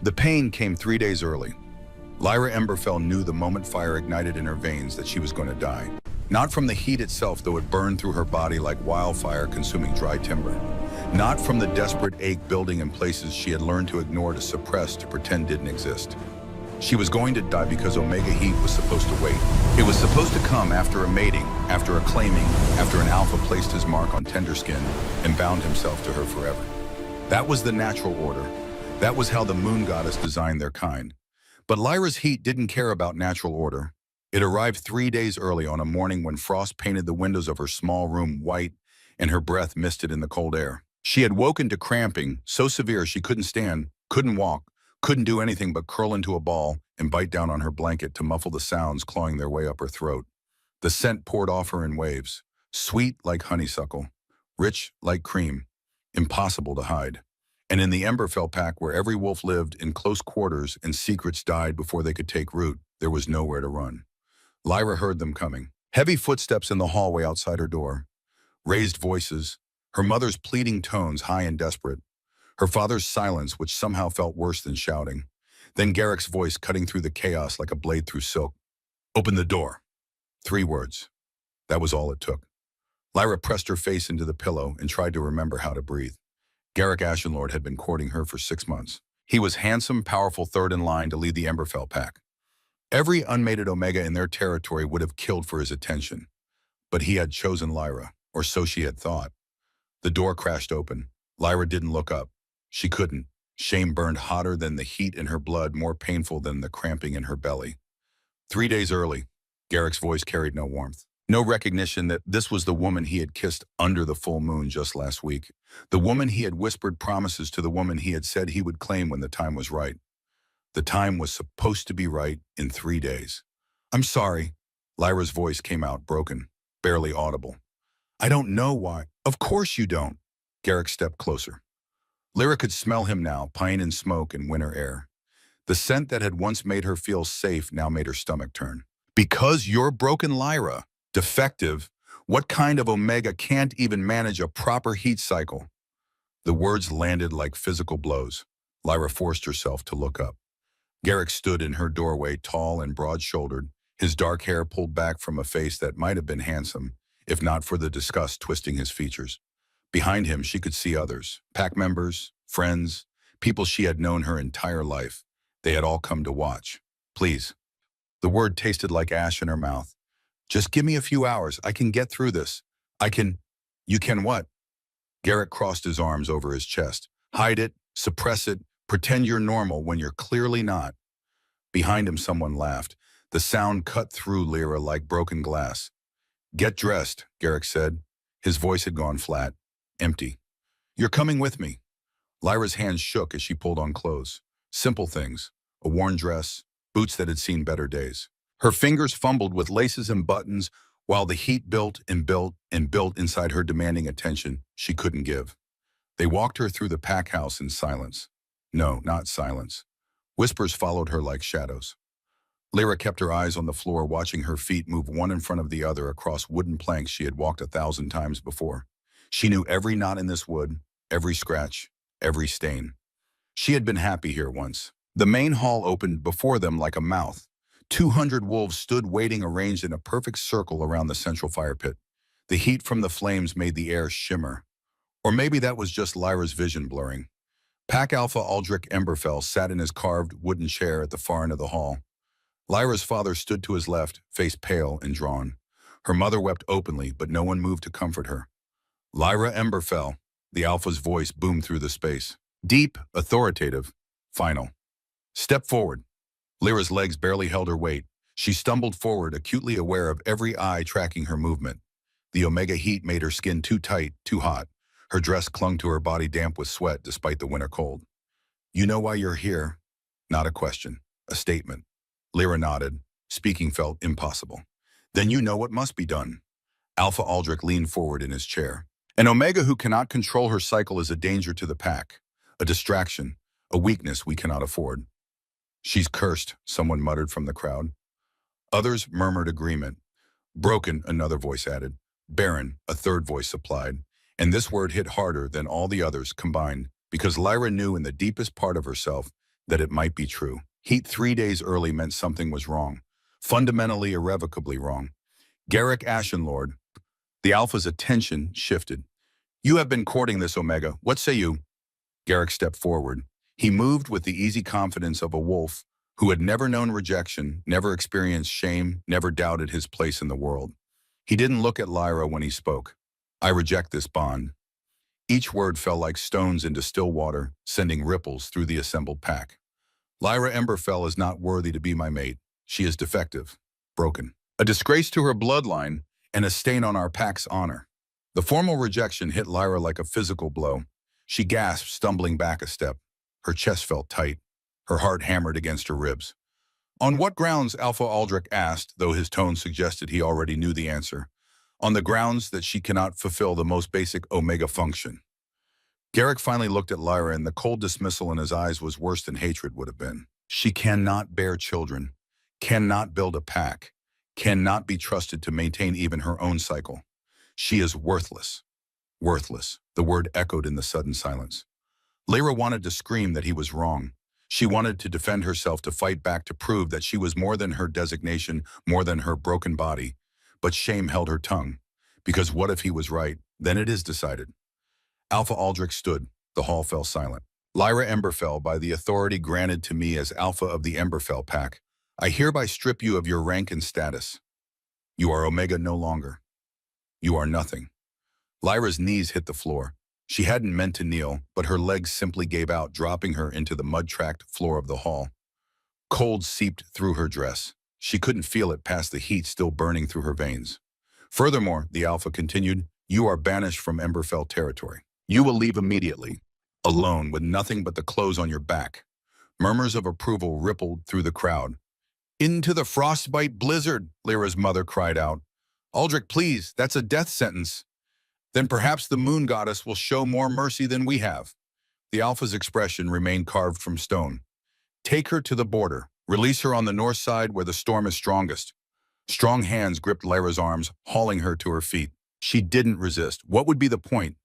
The pain came 3 days early. Lyra Emberfell knew the moment fire ignited in her veins that she was going to die. Not from the heat itself, though it burned through her body like wildfire consuming dry timber. Not from the desperate ache building in places she had learned to ignore, to suppress, to pretend didn't exist. She was going to die because Omega heat was supposed to wait. It was supposed to come after a mating, after a claiming, after an alpha placed his mark on tender skin and bound himself to her forever. That was the natural order. That was how the moon goddess designed their kind. But Lyra's heat didn't care about natural order. It arrived 3 days early, on a morning when frost painted the windows of her small room white and her breath misted in the cold air. She had woken to cramping, so severe she couldn't stand, couldn't walk, couldn't do anything but curl into a ball and bite down on her blanket to muffle the sounds clawing their way up her throat. The scent poured off her in waves, sweet like honeysuckle, rich like cream, impossible to hide. And in the Emberfell pack, where every wolf lived in close quarters and secrets died before they could take root, there was nowhere to run. Lyra heard them coming. Heavy footsteps in the hallway outside her door. Raised voices, her mother's pleading tones high and desperate. Her father's silence, which somehow felt worse than shouting. Then Garrick's voice cutting through the chaos like a blade through silk. "Open the door." 3 words. That was all it took. Lyra pressed her face into the pillow and tried to remember how to breathe. Garrick Ashenlord had been courting her for 6 months. He was handsome, powerful, third in line to lead the Emberfell pack. Every unmated Omega in their territory would have killed for his attention. But he had chosen Lyra, or so she had thought. The door crashed open. Lyra didn't look up. She couldn't. Shame burned hotter than the heat in her blood, more painful than the cramping in her belly. 3 days early, Garrick's voice carried no warmth. No recognition that this was the woman he had kissed under the full moon just last week. The woman he had whispered promises to, the woman he had said he would claim when the time was right. The time was supposed to be right in 3 days. "I'm sorry." Lyra's voice came out broken, barely audible. "I don't know why." "Of course you don't." Garrick stepped closer. Lyra could smell him now, pine and smoke and winter air. The scent that had once made her feel safe now made her stomach turn. "Because you're broken, Lyra. Defective. What kind of Omega can't even manage a proper heat cycle?" The words landed like physical blows. Lyra forced herself to look up. Garrick stood in her doorway, tall and broad-shouldered, his dark hair pulled back from a face that might have been handsome, if not for the disgust twisting his features. Behind him, she could see others, pack members, friends, people she had known her entire life. They had all come to watch. "Please." The word tasted like ash in her mouth. "Just give me a few hours. I can get through this. I can..." "You can what?" Garrick crossed his arms over his chest. "Hide it, suppress it, pretend you're normal when you're clearly not." Behind him, someone laughed. The sound cut through Lyra like broken glass. "Get dressed," Garrick said. His voice had gone flat, empty. "You're coming with me." Lyra's hands shook as she pulled on clothes. Simple things, a worn dress, boots that had seen better days. Her fingers fumbled with laces and buttons while the heat built and built and built inside her, demanding attention she couldn't give. They walked her through the pack house in silence. No, not silence. Whispers followed her like shadows. Lyra kept her eyes on the floor, watching her feet move one in front of the other across wooden planks she had walked 1,000 times before. She knew every knot in this wood, every scratch, every stain. She had been happy here once. The main hall opened before them like a mouth. 200 wolves stood waiting, arranged in a perfect circle around the central fire pit. The heat from the flames made the air shimmer. Or maybe that was just Lyra's vision blurring. Pack Alpha Aldrich Emberfell sat in his carved wooden chair at the far end of the hall. Lyra's father stood to his left, face pale and drawn. Her mother wept openly, but no one moved to comfort her. "Lyra Emberfell," the Alpha's voice boomed through the space. Deep, authoritative, final. "Step forward." Lyra's legs barely held her weight. She stumbled forward, acutely aware of every eye tracking her movement. The Omega heat made her skin too tight, too hot. Her dress clung to her body, damp with sweat despite the winter cold. "You know why you're here?" Not a question, a statement. Lyra nodded. Speaking felt impossible. "Then you know what must be done." Alpha Aldrich leaned forward in his chair. "An Omega who cannot control her cycle is a danger to the pack, a distraction, a weakness we cannot afford." "She's cursed," someone muttered from the crowd. Others murmured agreement. "Broken," another voice added. "Barren," a third voice supplied. And this word hit harder than all the others combined, because Lyra knew in the deepest part of herself that it might be true. Heat 3 days early meant something was wrong. Fundamentally, irrevocably wrong. Garrick Ashenlord, the Alpha's attention shifted. You have been courting this Omega. What say you? Garrick stepped forward. He moved with the easy confidence of a wolf who had never known rejection, never experienced shame, never doubted his place in the world. He didn't look at Lyra when he spoke. I reject this bond. Each word fell like stones into still water, sending ripples through the assembled pack. Lyra Emberfell is not worthy to be my mate. She is defective, broken, a disgrace to her bloodline, and a stain on our pack's honor. The formal rejection hit Lyra like a physical blow. She gasped, stumbling back a step. Her chest felt tight. Her heart hammered against her ribs. On what grounds? Alpha Aldrich asked, though his tone suggested he already knew the answer. On the grounds that she cannot fulfill the most basic Omega function. Garrick finally looked at Lyra, and the cold dismissal in his eyes was worse than hatred would have been. She cannot bear children, cannot build a pack, cannot be trusted to maintain even her own cycle. She is worthless. Worthless, the word echoed in the sudden silence. Lyra wanted to scream that he was wrong. She wanted to defend herself, to fight back, to prove that she was more than her designation, more than her broken body. But shame held her tongue. Because what if he was right? Then it is decided. Alpha Aldrich stood. The hall fell silent. Lyra Emberfell, by the authority granted to me as Alpha of the Emberfell Pack, I hereby strip you of your rank and status. You are Omega no longer. You are nothing. Lyra's knees hit the floor. She hadn't meant to kneel, but her legs simply gave out, dropping her into the mud-tracked floor of the hall. Cold seeped through her dress. She couldn't feel it past the heat still burning through her veins. Furthermore, the Alpha continued, you are banished from Emberfell territory. You will leave immediately, alone with nothing but the clothes on your back. Murmurs of approval rippled through the crowd. Into the frostbite blizzard, Lyra's mother cried out. Aldrich, please, that's a death sentence. Then perhaps the moon goddess will show more mercy than we have. The Alpha's expression remained carved from stone. Take her to the border. Release her on the north side where the storm is strongest. Strong hands gripped Lyra's arms, hauling her to her feet. She didn't resist. What would be the point?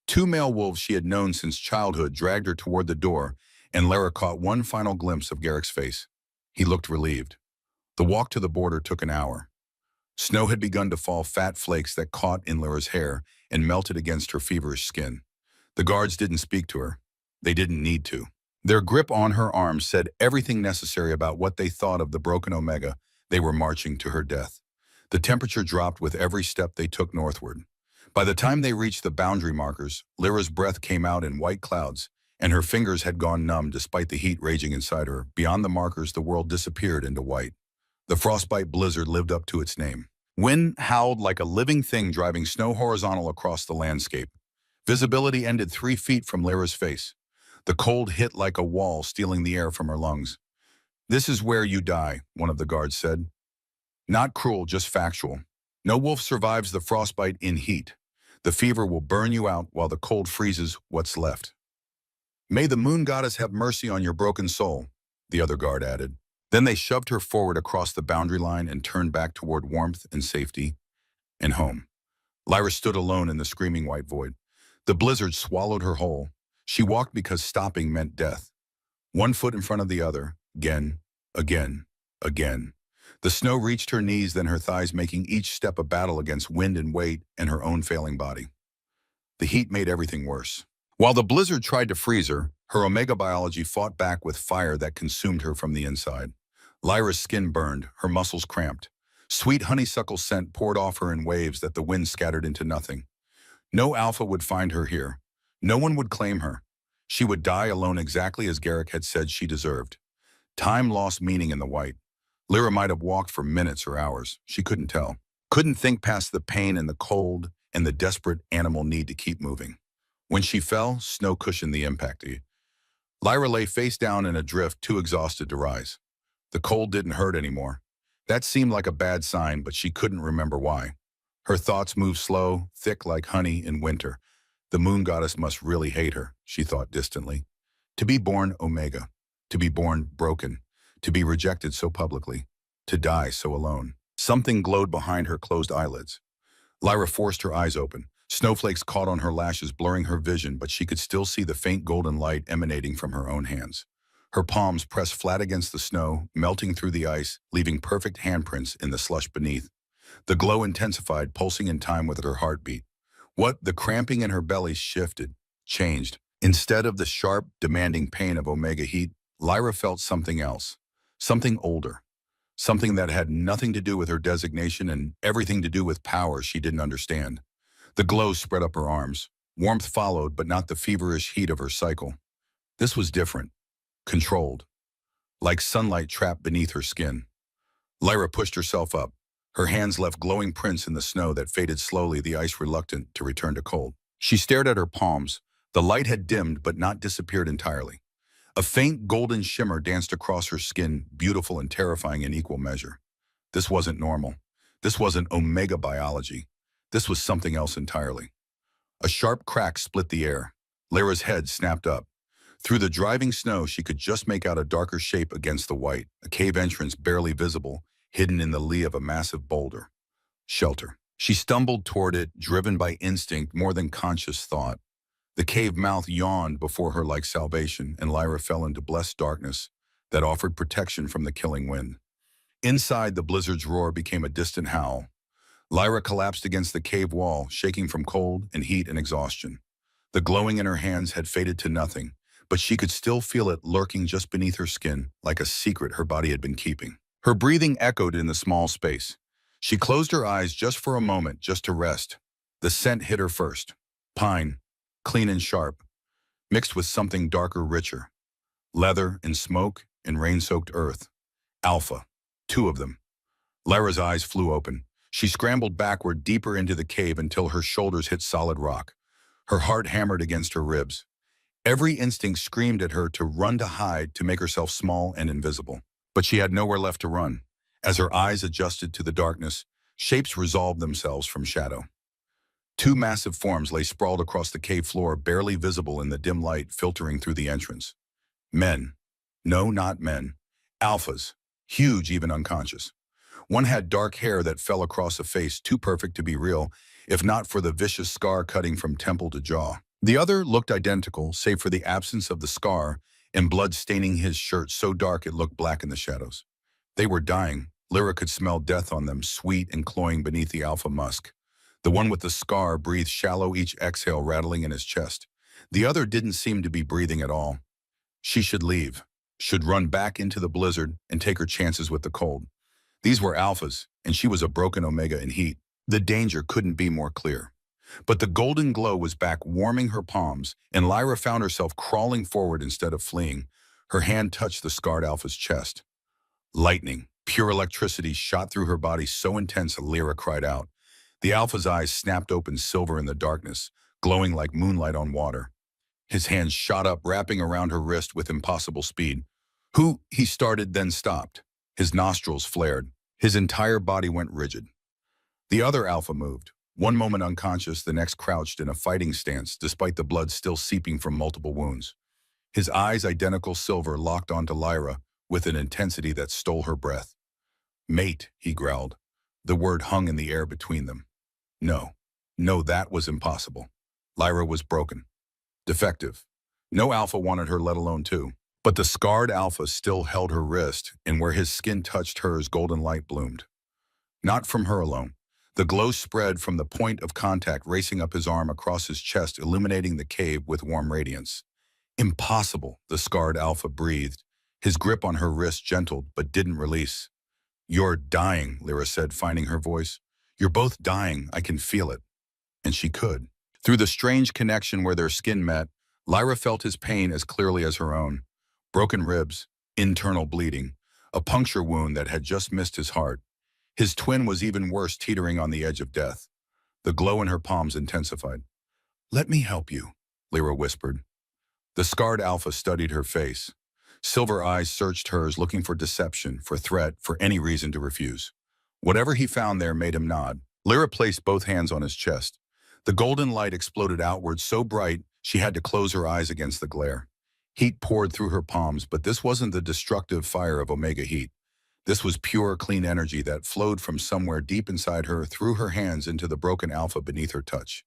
Two male wolves she had known since childhood dragged her toward the door, and Lyra caught one final glimpse of Garrick's face. He looked relieved. The walk to the border took an hour. Snow had begun to fall, fat flakes that caught in Lyra's hair and melted against her feverish skin. The guards didn't speak to her. They didn't need to. Their grip on her arms said everything necessary about what they thought of the broken Omega. They were marching to her death. The temperature dropped with every step they took northward. By the time they reached the boundary markers, Lyra's breath came out in white clouds, and her fingers had gone numb despite the heat raging inside her. Beyond the markers, the world disappeared into white. The frostbite blizzard lived up to its name. Wind howled like a living thing, driving snow horizontal across the landscape. Visibility ended 3 feet from Lyra's face. The cold hit like a wall, stealing the air from her lungs. This is where you die, one of the guards said. Not cruel, just factual. No wolf survives the frostbite in heat. The fever will burn you out while the cold freezes what's left. May the moon goddess have mercy on your broken soul, the other guard added. Then they shoved her forward across the boundary line and turned back toward warmth and safety and home. Lyra stood alone in the screaming white void. The blizzard swallowed her whole. She walked because stopping meant death. One foot in front of the other, again, again, again. The snow reached her knees, then her thighs, making each step a battle against wind and weight and her own failing body. The heat made everything worse. While the blizzard tried to freeze her, her Omega biology fought back with fire that consumed her from the inside. Lyra's skin burned, her muscles cramped. Sweet honeysuckle scent poured off her in waves that the wind scattered into nothing. No Alpha would find her here. No one would claim her. She would die alone, exactly as Garrick had said she deserved. Time lost meaning in the white. Lyra might have walked for minutes or hours. She couldn't tell. Couldn't think past the pain and the cold and the desperate animal need to keep moving. When she fell, snow cushioned the impact. Lyra lay face down in a drift, too exhausted to rise. The cold didn't hurt anymore. That seemed like a bad sign, but she couldn't remember why. Her thoughts moved slow, thick like honey in winter. The moon goddess must really hate her, she thought distantly. To be born Omega, to be born broken, to be rejected so publicly, to die so alone. Something glowed behind her closed eyelids. Lyra forced her eyes open. Snowflakes caught on her lashes, blurring her vision, but she could still see the faint golden light emanating from her own hands. Her palms pressed flat against the snow, melting through the ice, leaving perfect handprints in the slush beneath. The glow intensified, pulsing in time with her heartbeat. The cramping in her belly shifted, changed. Instead of the sharp, demanding pain of Omega heat, Lyra felt something else. Something older. Something that had nothing to do with her designation and everything to do with power she didn't understand. The glow spread up her arms. Warmth followed, but not the feverish heat of her cycle. This was different. Controlled. Like sunlight trapped beneath her skin. Lyra pushed herself up. Her hands left glowing prints in the snow that faded slowly, the ice reluctant to return to cold. She stared at her palms. The light had dimmed but not disappeared entirely. A faint golden shimmer danced across her skin, beautiful and terrifying in equal measure. This wasn't normal. This wasn't Omega biology. This was something else entirely. A sharp crack split the air. Lyra's head snapped up. Through the driving snow, she could just make out a darker shape against the white, a cave entrance barely visible, hidden in the lee of a massive boulder. Shelter. She stumbled toward it, driven by instinct more than conscious thought. The cave mouth yawned before her like salvation, and Lyra fell into blessed darkness that offered protection from the killing wind. Inside, the blizzard's roar became a distant howl. Lyra collapsed against the cave wall, shaking from cold and heat and exhaustion. The glowing in her hands had faded to nothing, but she could still feel it lurking just beneath her skin, like a secret her body had been keeping. Her breathing echoed in the small space. She closed her eyes just for a moment, just to rest. The scent hit her first. Pine, clean and sharp, mixed with something darker, richer. Leather and smoke and rain-soaked earth. Alpha, 2 of them. Lyra's eyes flew open. She scrambled backward deeper into the cave until her shoulders hit solid rock. Her heart hammered against her ribs. Every instinct screamed at her to run, to hide, to make herself small and invisible. But she had nowhere left to run. As her eyes adjusted to the darkness, shapes resolved themselves from shadow. 2 massive forms lay sprawled across the cave floor, barely visible in the dim light filtering through the entrance. Men. No, not men. Alphas. Huge, even unconscious. One had dark hair that fell across a face too perfect to be real, if not for the vicious scar cutting from temple to jaw. The other looked identical, save for the absence of the scar and blood staining his shirt so dark it looked black in the shadows. They were dying. Lyra could smell death on them, sweet and cloying beneath the alpha musk. The one with the scar breathed shallow, each exhale rattling in his chest. The other didn't seem to be breathing at all. She should leave, should run back into the blizzard and take her chances with the cold. These were alphas, and she was a broken Omega in heat. The danger couldn't be more clear. But the golden glow was back, warming her palms, and Lyra found herself crawling forward instead of fleeing. Her hand touched the scarred alpha's chest. Lightning, pure electricity shot through her body so intense that Lyra cried out. The alpha's eyes snapped open, silver in the darkness, glowing like moonlight on water. His hands shot up, wrapping around her wrist with impossible speed. "Who?" he started, then stopped. His nostrils flared. His entire body went rigid. The other alpha moved. One moment unconscious, the next crouched in a fighting stance, despite the blood still seeping from multiple wounds. His eyes, identical silver, locked onto Lyra with an intensity that stole her breath. "Mate," he growled. The word hung in the air between them. No, that was impossible. Lyra was broken. Defective. No alpha wanted her, let alone 2. But the scarred alpha still held her wrist, and where his skin touched hers, golden light bloomed. Not from her alone. The glow spread from the point of contact, racing up his arm across his chest, illuminating the cave with warm radiance. "Impossible," the scarred alpha breathed. His grip on her wrist gentled, but didn't release. "You're dying," Lyra said, finding her voice. "You're both dying, I can feel it." And she could. Through the strange connection where their skin met, Lyra felt his pain as clearly as her own. Broken ribs, internal bleeding, a puncture wound that had just missed his heart. His twin was even worse, teetering on the edge of death. The glow in her palms intensified. "Let me help you," Lyra whispered. The scarred alpha studied her face. Silver eyes searched hers, looking for deception, for threat, for any reason to refuse. Whatever he found there made him nod. Lyra placed both hands on his chest. The golden light exploded outward, so bright she had to close her eyes against the glare. Heat poured through her palms, but this wasn't the destructive fire of Omega heat. This was pure, clean energy that flowed from somewhere deep inside her, through her hands into the broken alpha beneath her touch.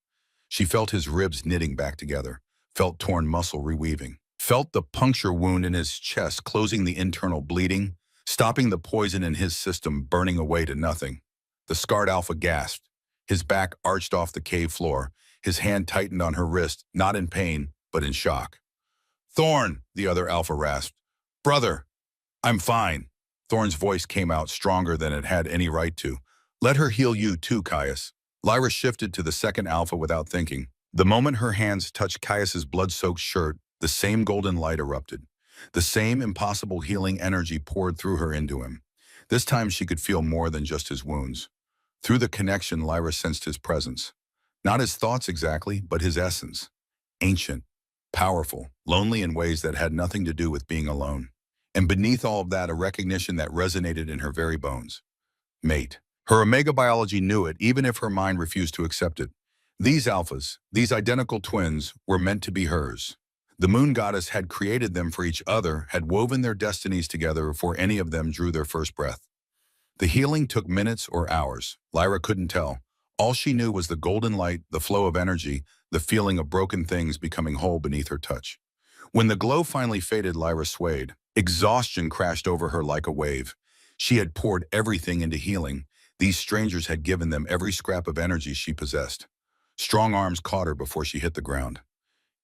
She felt his ribs knitting back together, felt torn muscle reweaving, felt the puncture wound in his chest closing the internal bleeding, stopping the poison in his system burning away to nothing. The scarred alpha gasped. His back arched off the cave floor. His hand tightened on her wrist, not in pain, but in shock. "Thorn," the other alpha rasped. "Brother, I'm fine." Thorn's voice came out stronger than it had any right to. "Let her heal you too, Caius." Lyra shifted to the second alpha without thinking. The moment her hands touched Caius's blood-soaked shirt, the same golden light erupted. The same impossible healing energy poured through her into him. This time she could feel more than just his wounds. Through the connection, Lyra sensed his presence. Not his thoughts exactly, but his essence. Ancient, powerful, lonely in ways that had nothing to do with being alone. And beneath all of that, a recognition that resonated in her very bones. Mate. Her omega biology knew it, even if her mind refused to accept it. These alphas, these identical twins, were meant to be hers. The moon goddess had created them for each other, had woven their destinies together before any of them drew their first breath. The healing took minutes or hours. Lyra couldn't tell. All she knew was the golden light, the flow of energy, the feeling of broken things becoming whole beneath her touch. When the glow finally faded, Lyra swayed. Exhaustion crashed over her like a wave. She had poured everything into healing. These strangers had given them every scrap of energy she possessed. Strong arms caught her before she hit the ground.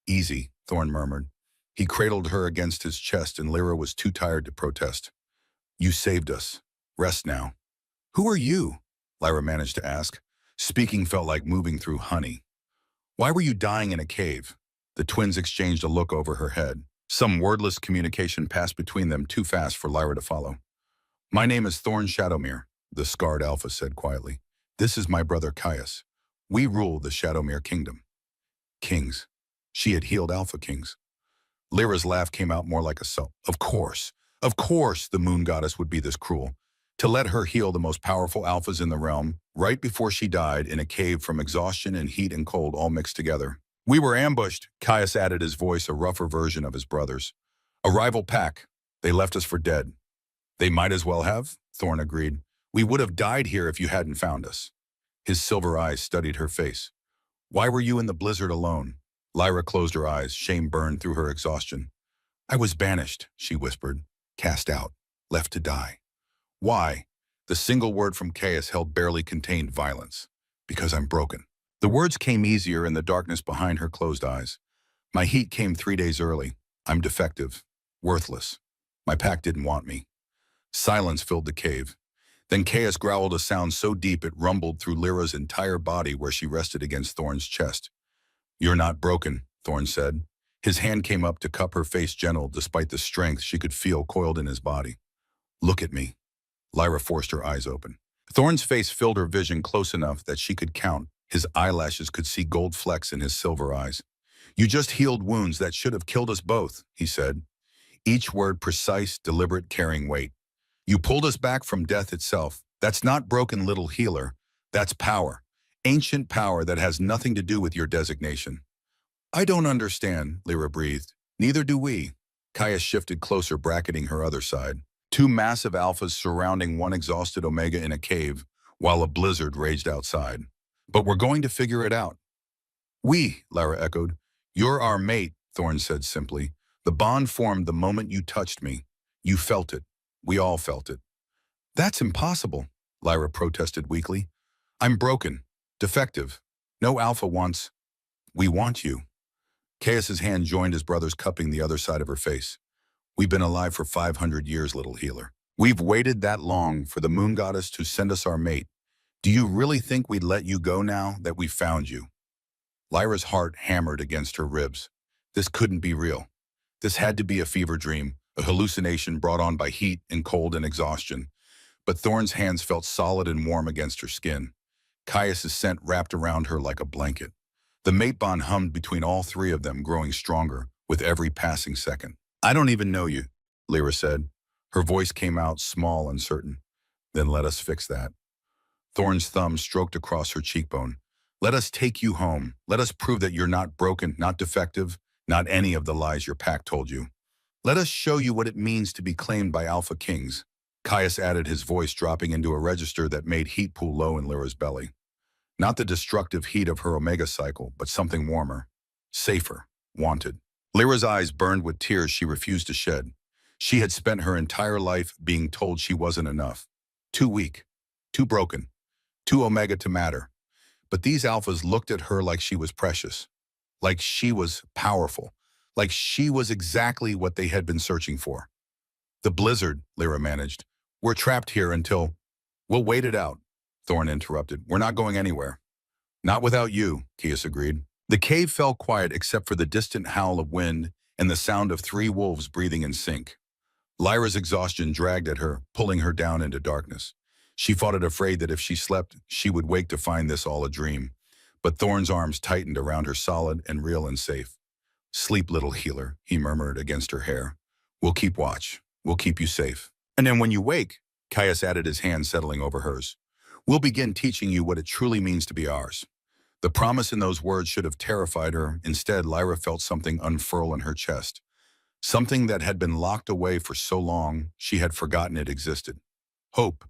"Easy," Thorn murmured. He cradled her against his chest and Lyra was too tired to protest. "You saved us. Rest now." "Who are you?" Lyra managed to ask. Speaking felt like moving through honey. "Why were you dying in a cave?" The twins exchanged a look over her head. Some wordless communication passed between them too fast for Lyra to follow. "My name is Thorn Shadowmere," the scarred alpha said quietly. "This is my brother Caius. We rule the Shadowmere kingdom." Kings. She had healed alpha kings. Lyra's laugh came out more like a sob. Of course the moon goddess would be this cruel. To let her heal the most powerful alphas in the realm, right before she died in a cave from exhaustion and heat and cold all mixed together. "We were ambushed," Caius added, his voice a rougher version of his brother's. "A rival pack. They left us for dead." "They might as well have," Thorn agreed. "We would have died here if you hadn't found us." His silver eyes studied her face. "Why were you in the blizzard alone?" Lyra closed her eyes, shame burned through her exhaustion. "I was banished," she whispered. "Cast out. Left to die." "Why?" The single word from Caius held barely contained violence. "Because I'm broken." The words came easier in the darkness behind her closed eyes. "My heat came 3 days early. I'm defective. Worthless. My pack didn't want me." Silence filled the cave. Then Caius growled a sound so deep it rumbled through Lyra's entire body where she rested against Thorn's chest. "You're not broken," Thorn said. His hand came up to cup her face gentle despite the strength she could feel coiled in his body. "Look at me." Lyra forced her eyes open. Thorn's face filled her vision close enough that she could count. His eyelashes could see gold flecks in his silver eyes. "You just healed wounds that should have killed us both," he said. Each word precise, deliberate, carrying weight. "You pulled us back from death itself. That's not broken, little healer. That's power. Ancient power that has nothing to do with your designation." "I don't understand," Lyra breathed. "Neither do we." Caius shifted closer, bracketing her other side. Two massive alphas surrounding one exhausted omega in a cave, while a blizzard raged outside. "But we're going to figure it out." "We," Lyra echoed. "You're our mate," Thorn said simply. "The bond formed the moment you touched me. You felt it. We all felt it." "That's impossible," Lyra protested weakly. "I'm broken. Defective. No alpha wants." "We want you." Caius's hand joined his brother's, cupping the other side of her face. "We've been alive for 500 years, little healer. We've waited that long for the moon goddess to send us our mate. Do you really think we'd let you go now that we found you?" Lyra's heart hammered against her ribs. This couldn't be real. This had to be a fever dream, a hallucination brought on by heat and cold and exhaustion. But Thorn's hands felt solid and warm against her skin. Caius's scent wrapped around her like a blanket. The mate bond hummed between all three of them, growing stronger with every passing second. "I don't even know you," Lyra said. Her voice came out small and certain. "Then let us fix that." Thorn's thumb stroked across her cheekbone. "Let us take you home. Let us prove that you're not broken, not defective, not any of the lies your pack told you. Let us show you what it means to be claimed by Alpha Kings." Caius added, his voice dropping into a register that made heat pool low in Lyra's belly. Not the destructive heat of her omega cycle, but something warmer, safer, wanted. Lyra's eyes burned with tears she refused to shed. She had spent her entire life being told she wasn't enough. Too weak, too broken, too omega to matter. But these alphas looked at her like she was precious, like she was powerful, like she was exactly what they had been searching for. The blizzard, Lyra managed. We're trapped here until... We'll wait it out, Thorn interrupted. We're not going anywhere. Not without you, Kias agreed. The cave fell quiet except for the distant howl of wind and the sound of 3 wolves breathing in sync. Lyra's exhaustion dragged at her, pulling her down into darkness. She fought it, afraid that if she slept, she would wake to find this all a dream. But Thorn's arms tightened around her, solid and real and safe. Sleep, little healer, he murmured against her hair. We'll keep watch. We'll keep you safe. And then when you wake, Caius added, his hand settling over hers, we'll begin teaching you what it truly means to be ours. The promise in those words should have terrified her. Instead, Lyra felt something unfurl in her chest. Something that had been locked away for so long, she had forgotten it existed. Hope.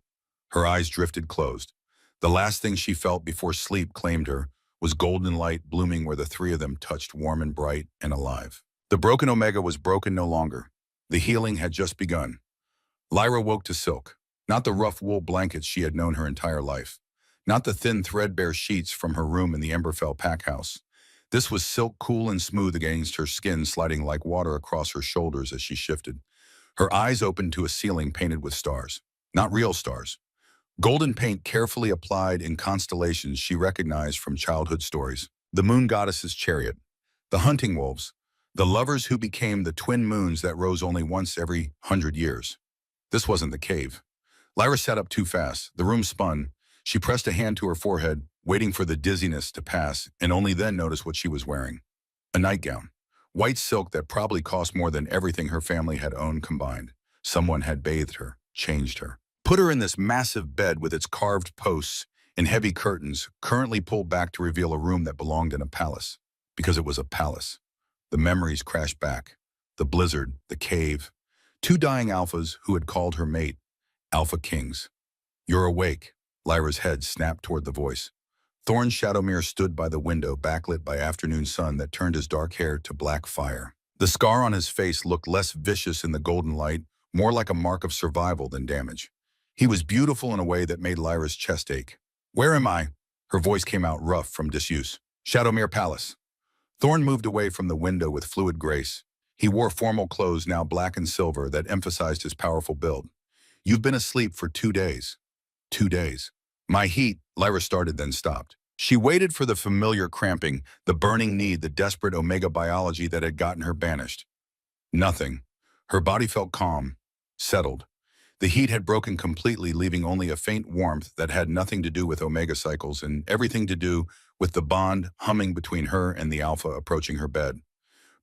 Her eyes drifted closed. The last thing she felt before sleep claimed her was golden light blooming where the 3 of them touched, warm and bright and alive. The broken omega was broken no longer. The healing had just begun. Lyra woke to silk, not the rough wool blankets she had known her entire life, not the thin threadbare sheets from her room in the Emberfell pack house. This was silk, cool and smooth against her skin, sliding like water across her shoulders as she shifted. Her eyes opened to a ceiling painted with stars. Not real stars. Golden paint carefully applied in constellations she recognized from childhood stories. The moon goddess's chariot, the hunting wolves, the lovers who became the twin moons that rose only once every 100 years. This wasn't the cave. Lyra sat up too fast. The room spun. She pressed a hand to her forehead, waiting for the dizziness to pass, and only then noticed what she was wearing. A nightgown. White silk that probably cost more than everything her family had owned combined. Someone had bathed her, changed her, put her in this massive bed with its carved posts and heavy curtains, currently pulled back to reveal a room that belonged in a palace. Because it was a palace. The memories crashed back. The blizzard, the cave. 2 dying alphas who had called her mate. Alpha Kings. You're awake. Lyra's head snapped toward the voice. Thorn Shadowmere stood by the window, backlit by afternoon sun that turned his dark hair to black fire. The scar on his face looked less vicious in the golden light, more like a mark of survival than damage. He was beautiful in a way that made Lyra's chest ache. Where am I? Her voice came out rough from disuse. Shadowmere Palace. Thorn moved away from the window with fluid grace. He wore formal clothes, now black and silver, that emphasized his powerful build. You've been asleep for 2 days. 2 days. My heat, Lyra started, then stopped. She waited for the familiar cramping, the burning need, the desperate omega biology that had gotten her banished. Nothing. Her body felt calm, settled. The heat had broken completely, leaving only a faint warmth that had nothing to do with omega cycles and everything to do with the bond humming between her and the alpha approaching her bed.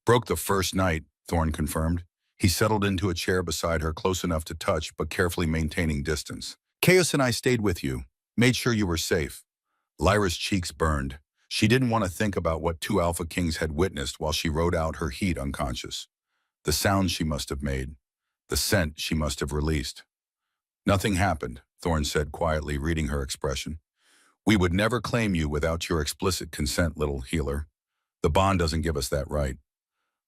Broke the first night, Thorn confirmed. He settled into a chair beside her, close enough to touch, but carefully maintaining distance. Chaos and I stayed with you, made sure you were safe. Lyra's cheeks burned. She didn't want to think about what 2 Alpha Kings had witnessed while she rode out her heat unconscious. The sound she must have made. The scent she must have released. Nothing happened, Thorn said quietly, reading her expression. We would never claim you without your explicit consent, little healer. The bond doesn't give us that right.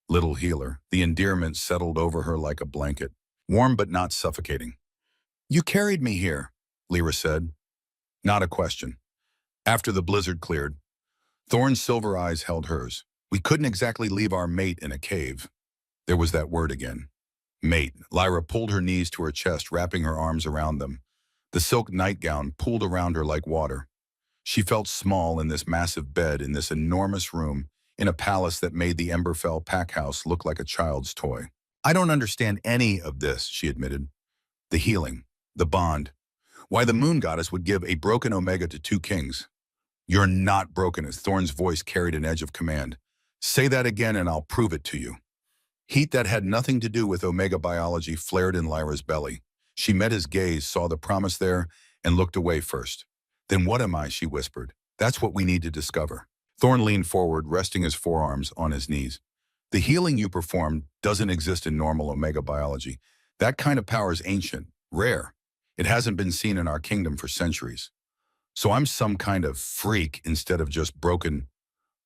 Little healer, the endearment settled over her like a blanket, warm but not suffocating. You carried me here, Lyra said. Not a question. After the blizzard cleared, Thorn's silver eyes held hers. We couldn't exactly leave our mate in a cave. There was that word again. Mate. Lyra pulled her knees to her chest, wrapping her arms around them. The silk nightgown pulled around her like water. She felt small in this massive bed, in this enormous room, in a palace that made the Emberfell pack house look like a child's toy. I don't understand any of this, she admitted. The healing, the bond. Why the moon goddess would give a broken omega to 2 kings. You're not broken, as Thorn's voice carried an edge of command. Say that again and I'll prove it to you. Heat that had nothing to do with omega biology flared in Lyra's belly. She met his gaze, saw the promise there, and looked away first. Then what am I, she whispered. That's what we need to discover. Thorn leaned forward, resting his forearms on his knees. The healing you performed doesn't exist in normal omega biology. That kind of power is ancient, rare. It hasn't been seen in our kingdom for centuries. So I'm some kind of freak instead of just broken.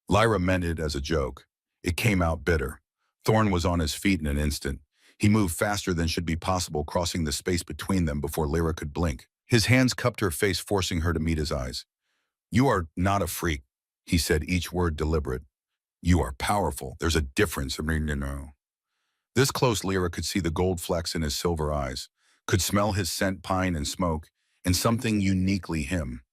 Lyra meant it as a joke. It came out bitter. Thorne was on his feet in an instant. He moved faster than should be possible, crossing the space between them before Lyra could blink. His hands cupped her face, forcing her to meet his eyes. "You are not a freak," he said, each word deliberate. "You are powerful. There's a difference." This close, Lyra could see the gold flecks in his silver eyes, could smell his scent, pine and smoke, and something uniquely him,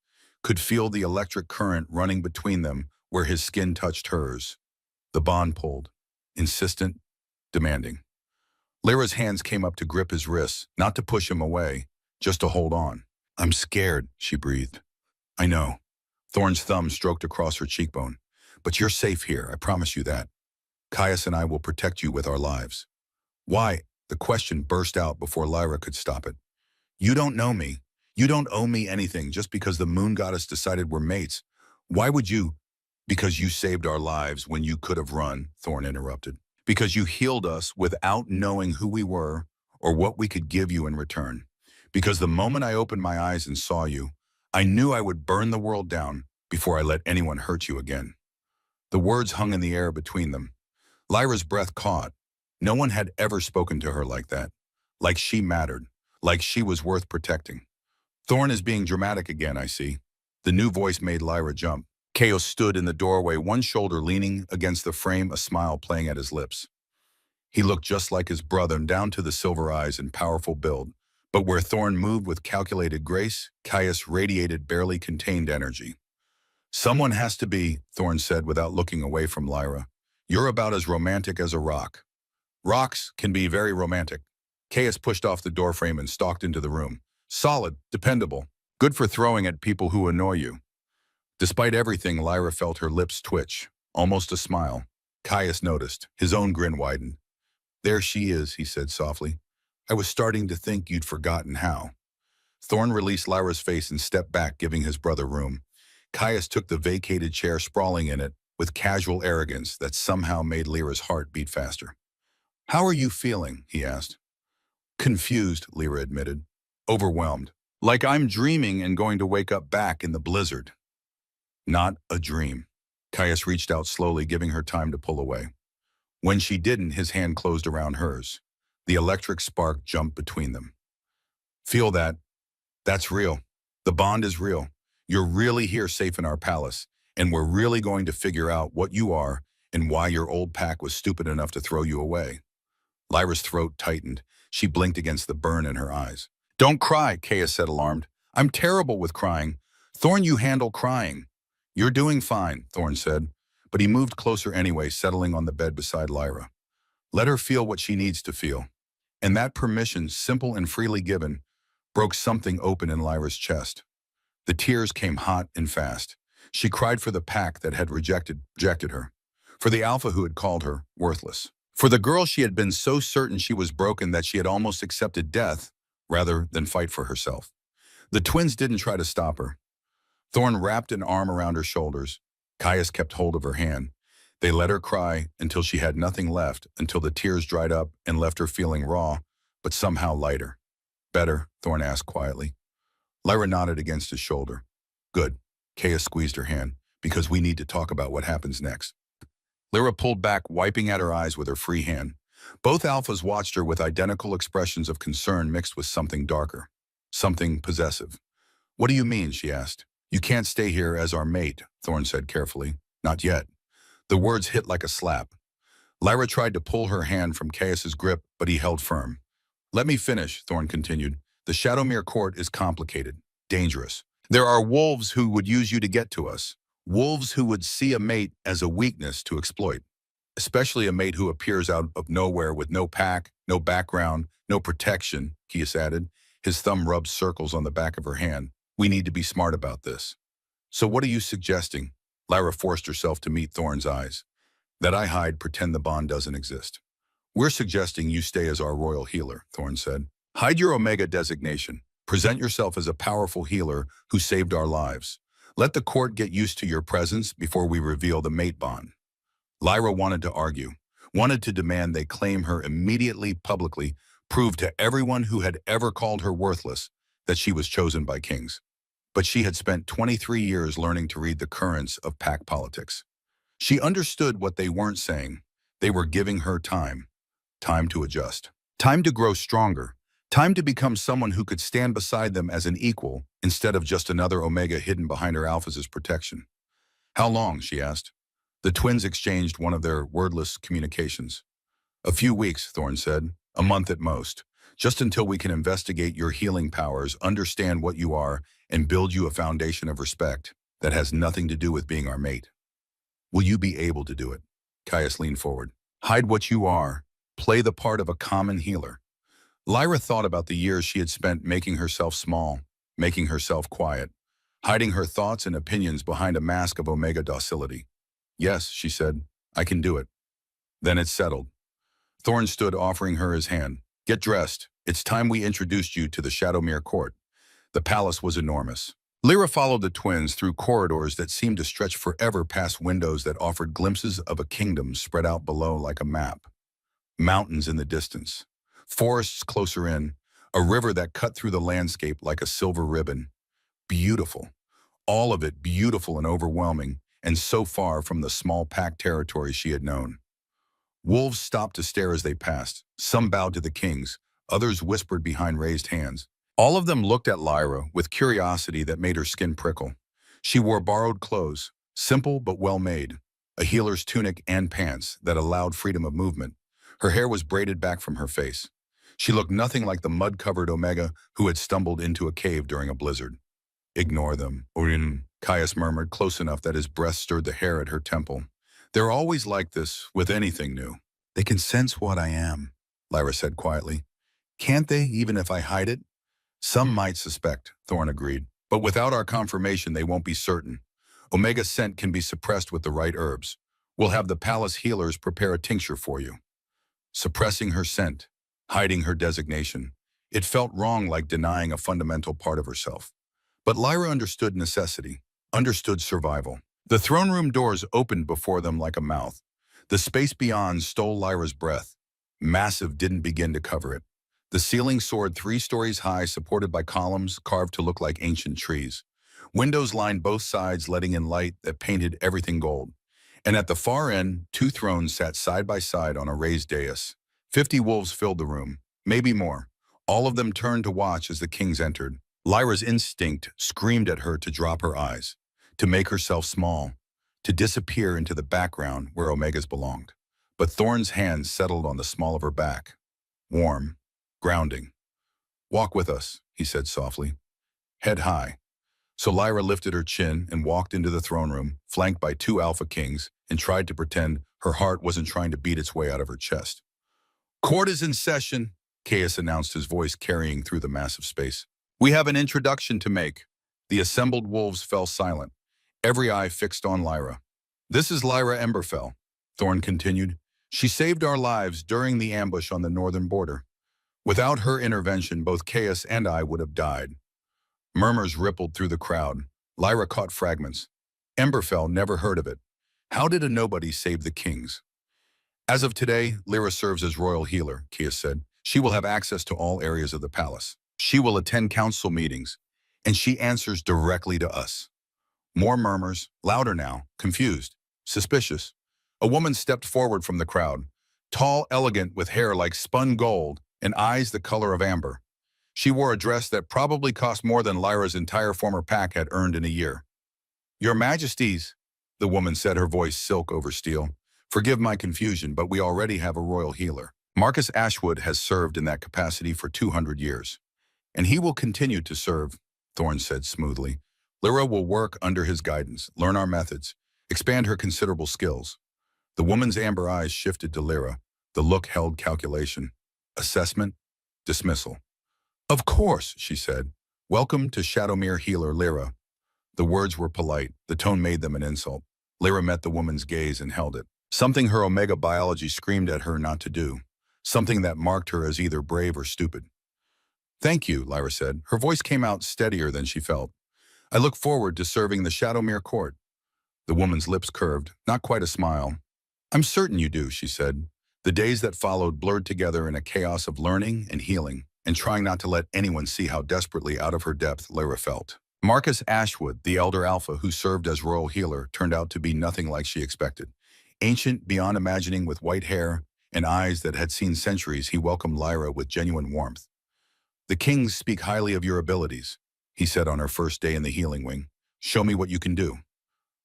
could feel the electric current running between them where his skin touched hers. The bond pulled, insistent, demanding. Lyra's hands came up to grip his wrists, not to push him away, just to hold on. "I'm scared," she breathed. "I know." Thorne's thumb stroked across her cheekbone. "But you're safe here, I promise you that. Caius and I will protect you with our lives." "Why?" The question burst out before Lyra could stop it. "You don't know me. You don't owe me anything just because the moon goddess decided we're mates. Why would you?" "Because you saved our lives when you could have run," Thorne interrupted. "Because you healed us without knowing who we were or what we could give you in return. Because the moment I opened my eyes and saw you, I knew I would burn the world down before I let anyone hurt you again." The words hung in the air between them. Lyra's breath caught. No one had ever spoken to her like that. Like she mattered. Like she was worth protecting. "Thorne is being dramatic again, I see." The new voice made Lyra jump. Chaos stood in the doorway, one shoulder leaning against the frame, a smile playing at his lips. He looked just like his brother, down to the silver eyes and powerful build. But where Thorne moved with calculated grace, Caius radiated barely contained energy. "Someone has to be," Thorne said without looking away from Lyra. "You're about as romantic as a rock." "Rocks can be very romantic." Caius pushed off the doorframe and stalked into the room. "Solid, dependable, good for throwing at people who annoy you." Despite everything, Lyra felt her lips twitch, almost a smile. Caius noticed. His own grin widened. "There she is," he said softly. "I was starting to think you'd forgotten how." Thorne released Lyra's face and stepped back, giving his brother room. Caius took the vacated chair, sprawling in it, with casual arrogance that somehow made Lyra's heart beat faster. "How are you feeling?" he asked. "Confused," Lyra admitted. "Overwhelmed. Like I'm dreaming and going to wake up back in the blizzard." "Not a dream." Caius reached out slowly, giving her time to pull away. When she didn't, his hand closed around hers. The electric spark jumped between them. "Feel that? That's real. The bond is real. You're really here, safe in our palace, and we're really going to figure out what you are and why your old pack was stupid enough to throw you away." Lyra's throat tightened. She blinked against the burn in her eyes. "Don't cry," Caius said, alarmed. "I'm terrible with crying. Thorne, you handle crying." "You're doing fine," Thorne said, but he moved closer anyway, settling on the bed beside Lyra. Let her feel what she needs to feel. And that permission, simple and freely given, broke something open in Lyra's chest. The tears came hot and fast. She cried for the pack that had rejected her, for the alpha who had called her worthless, for the girl she had been so certain she was broken that she had almost accepted death rather than fight for herself. The twins didn't try to stop her. Thorne wrapped an arm around her shoulders. Caius kept hold of her hand. They let her cry until she had nothing left, until the tears dried up and left her feeling raw, but somehow lighter. "Better?" Thorne asked quietly. Lyra nodded against his shoulder. "Good." Caius squeezed her hand. "Because we need to talk about what happens next." Lyra pulled back, wiping at her eyes with her free hand. Both alphas watched her with identical expressions of concern mixed with something darker, something possessive. "What do you mean?" she asked. "You can't stay here as our mate," Thorne said carefully. "Not yet." The words hit like a slap. Lyra tried to pull her hand from Caius's grip, but he held firm. "Let me finish," Thorne continued. "The Shadowmere court is complicated, dangerous. There are wolves who would use you to get to us. Wolves who would see a mate as a weakness to exploit. Especially a mate who appears out of nowhere with no pack, no background, no protection," Caius added. His thumb rubbed circles on the back of her hand. "We need to be smart about this." "So what are you suggesting?" Lyra forced herself to meet Thorne's eyes. "That I hide, pretend the bond doesn't exist." "We're suggesting you stay as our royal healer," Thorne said. "Hide your Omega designation. Present yourself as a powerful healer who saved our lives. Let the court get used to your presence before we reveal the mate bond." Lyra wanted to argue, wanted to demand they claim her immediately, publicly, prove to everyone who had ever called her worthless that she was chosen by kings. But she had spent 23 years learning to read the currents of pack politics. She understood what they weren't saying. They were giving her time, time to adjust, time to grow stronger, time to become someone who could stand beside them as an equal instead of just another Omega hidden behind her alphas' protection. How long, she asked. The twins exchanged one of their wordless communications. A few weeks, Thorne said. A month at most. Just until we can investigate your healing powers, understand what you are, and build you a foundation of respect that has nothing to do with being our mate. Will you be able to do it? Caius leaned forward. Hide what you are. Play the part of a common healer. Lyra thought about the years she had spent making herself small, making herself quiet, hiding her thoughts and opinions behind a mask of Omega docility. Yes, she said, I can do it. Then it settled. Thorne stood offering her his hand. Get dressed. It's time we introduced you to the Shadowmere court. The palace was enormous. Lyra followed the twins through corridors that seemed to stretch forever past windows that offered glimpses of a kingdom spread out below like a map. Mountains in the distance, forests closer in, a river that cut through the landscape like a silver ribbon. Beautiful. All of it beautiful and overwhelming, and so far from the small packed territory she had known. Wolves stopped to stare as they passed. Some bowed to the kings, others whispered behind raised hands. All of them looked at Lyra with curiosity that made her skin prickle. She wore borrowed clothes, simple but well-made, a healer's tunic and pants that allowed freedom of movement. Her hair was braided back from her face. She looked nothing like the mud-covered Omega who had stumbled into a cave during a blizzard. Ignore them, Urin, Caius murmured, close enough that his breath stirred the hair at her temple. They're always like this with anything new. They can sense what I am, Lyra said quietly. Can't they, even if I hide it? Some might suspect, Thorne agreed, but without our confirmation they won't be certain. Omega scent can be suppressed with the right herbs. We'll have the palace healers prepare a tincture for you. Suppressing her scent, hiding her designation. It felt wrong, like denying a fundamental part of herself. But Lyra understood necessity, understood survival. The throne room doors opened before them like a mouth. The space beyond stole Lyra's breath. Massive didn't begin to cover it. The ceiling soared 3 stories high, supported by columns carved to look like ancient trees. Windows lined both sides, letting in light that painted everything gold. And at the far end, 2 thrones sat side by side on a raised dais. 50 wolves filled the room, maybe more. All of them turned to watch as the kings entered. Lyra's instinct screamed at her to drop her eyes, to make herself small, to disappear into the background where Omegas belonged. But Thorne's hand settled on the small of her back. Warm, grounding. Walk with us, he said softly. Head high. So Lyra lifted her chin and walked into the throne room, flanked by 2 Alpha Kings, and tried to pretend her heart wasn't trying to beat its way out of her chest. Court is in session, Caius announced, his voice carrying through the massive space. We have an introduction to make. The assembled wolves fell silent, every eye fixed on Lyra. This is Lyra Emberfell, Thorne continued. She saved our lives during the ambush on the northern border. Without her intervention, both Caius and I would have died. Murmurs rippled through the crowd. Lyra caught fragments. Emberfell never heard of it. How did a nobody save the kings? As of today, Lyra serves as royal healer, Caius said. She will have access to all areas of the palace. She will attend council meetings, and she answers directly to us. More murmurs, louder now, confused, suspicious. A woman stepped forward from the crowd, tall, elegant, with hair like spun gold and eyes the color of amber. She wore a dress that probably cost more than Lyra's entire former pack had earned in a year. Your Majesties, the woman said, her voice silk over steel. Forgive my confusion, but we already have a royal healer. Marcus Ashwood has served in that capacity for 200 years. And he will continue to serve, Thorne said smoothly. Lyra will work under his guidance, learn our methods, expand her considerable skills. The woman's amber eyes shifted to Lyra. The look held calculation. Assessment, dismissal. Of course, she said. Welcome to Shadowmere healer Lyra. The words were polite. The tone made them an insult. Lyra met the woman's gaze and held it. Something her Omega biology screamed at her not to do. Something that marked her as either brave or stupid. Thank you, Lyra said. Her voice came out steadier than she felt. I look forward to serving the Shadowmere court. The woman's lips curved, not quite a smile. I'm certain you do, she said. The days that followed blurred together in a chaos of learning and healing, and trying not to let anyone see how desperately out of her depth Lyra felt. Marcus Ashwood, the elder alpha who served as royal healer, turned out to be nothing like she expected. Ancient beyond imagining, with white hair and eyes that had seen centuries, he welcomed Lyra with genuine warmth. "The kings speak highly of your abilities," he said on her first day in the healing wing. "Show me what you can do."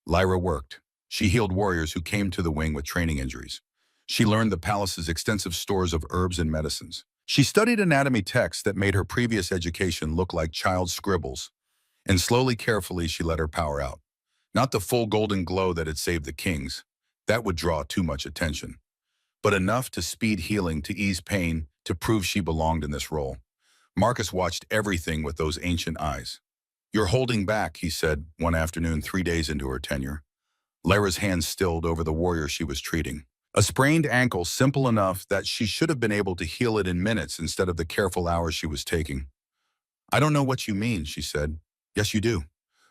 Lyra worked. She healed warriors who came to the wing with training injuries. She learned the palace's extensive stores of herbs and medicines. She studied anatomy texts that made her previous education look like child's scribbles, and slowly, carefully, she let her power out. Not the full golden glow that had saved the kings. That would draw too much attention. But enough to speed healing, to ease pain, to prove she belonged in this role. Marcus watched everything with those ancient eyes. "You're holding back," he said one afternoon 3 days into her tenure. Lyra's hands stilled over the warrior she was treating. A sprained ankle, simple enough that she should have been able to heal it in minutes instead of the careful hours she was taking. "I don't know what you mean," she said. "Yes, you do."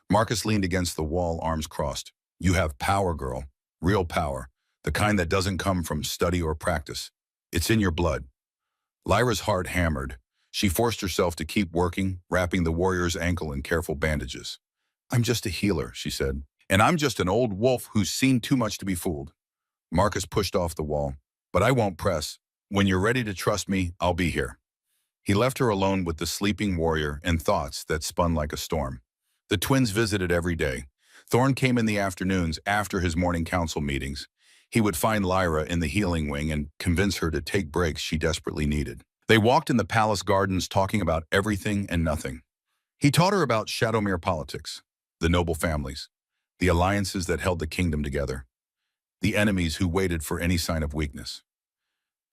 Marcus leaned against the wall, arms crossed. "You have power, girl. Real power. The kind that doesn't come from study or practice. It's in your blood." Lyra's heart hammered. She forced herself to keep working, wrapping the warrior's ankle in careful bandages. "I'm just a healer," she said. "And I'm just an old wolf who's seen too much to be fooled." Marcus pushed off the wall. "But I won't press. When you're ready to trust me, I'll be here." He left her alone with the sleeping warrior and thoughts that spun like a storm. The twins visited every day. Thorn came in the afternoons after his morning council meetings. He would find Lyra in the healing wing and convince her to take breaks she desperately needed. They walked in the palace gardens talking about everything and nothing. He taught her about Shadowmere politics, the noble families, the alliances that held the kingdom together, the enemies who waited for any sign of weakness.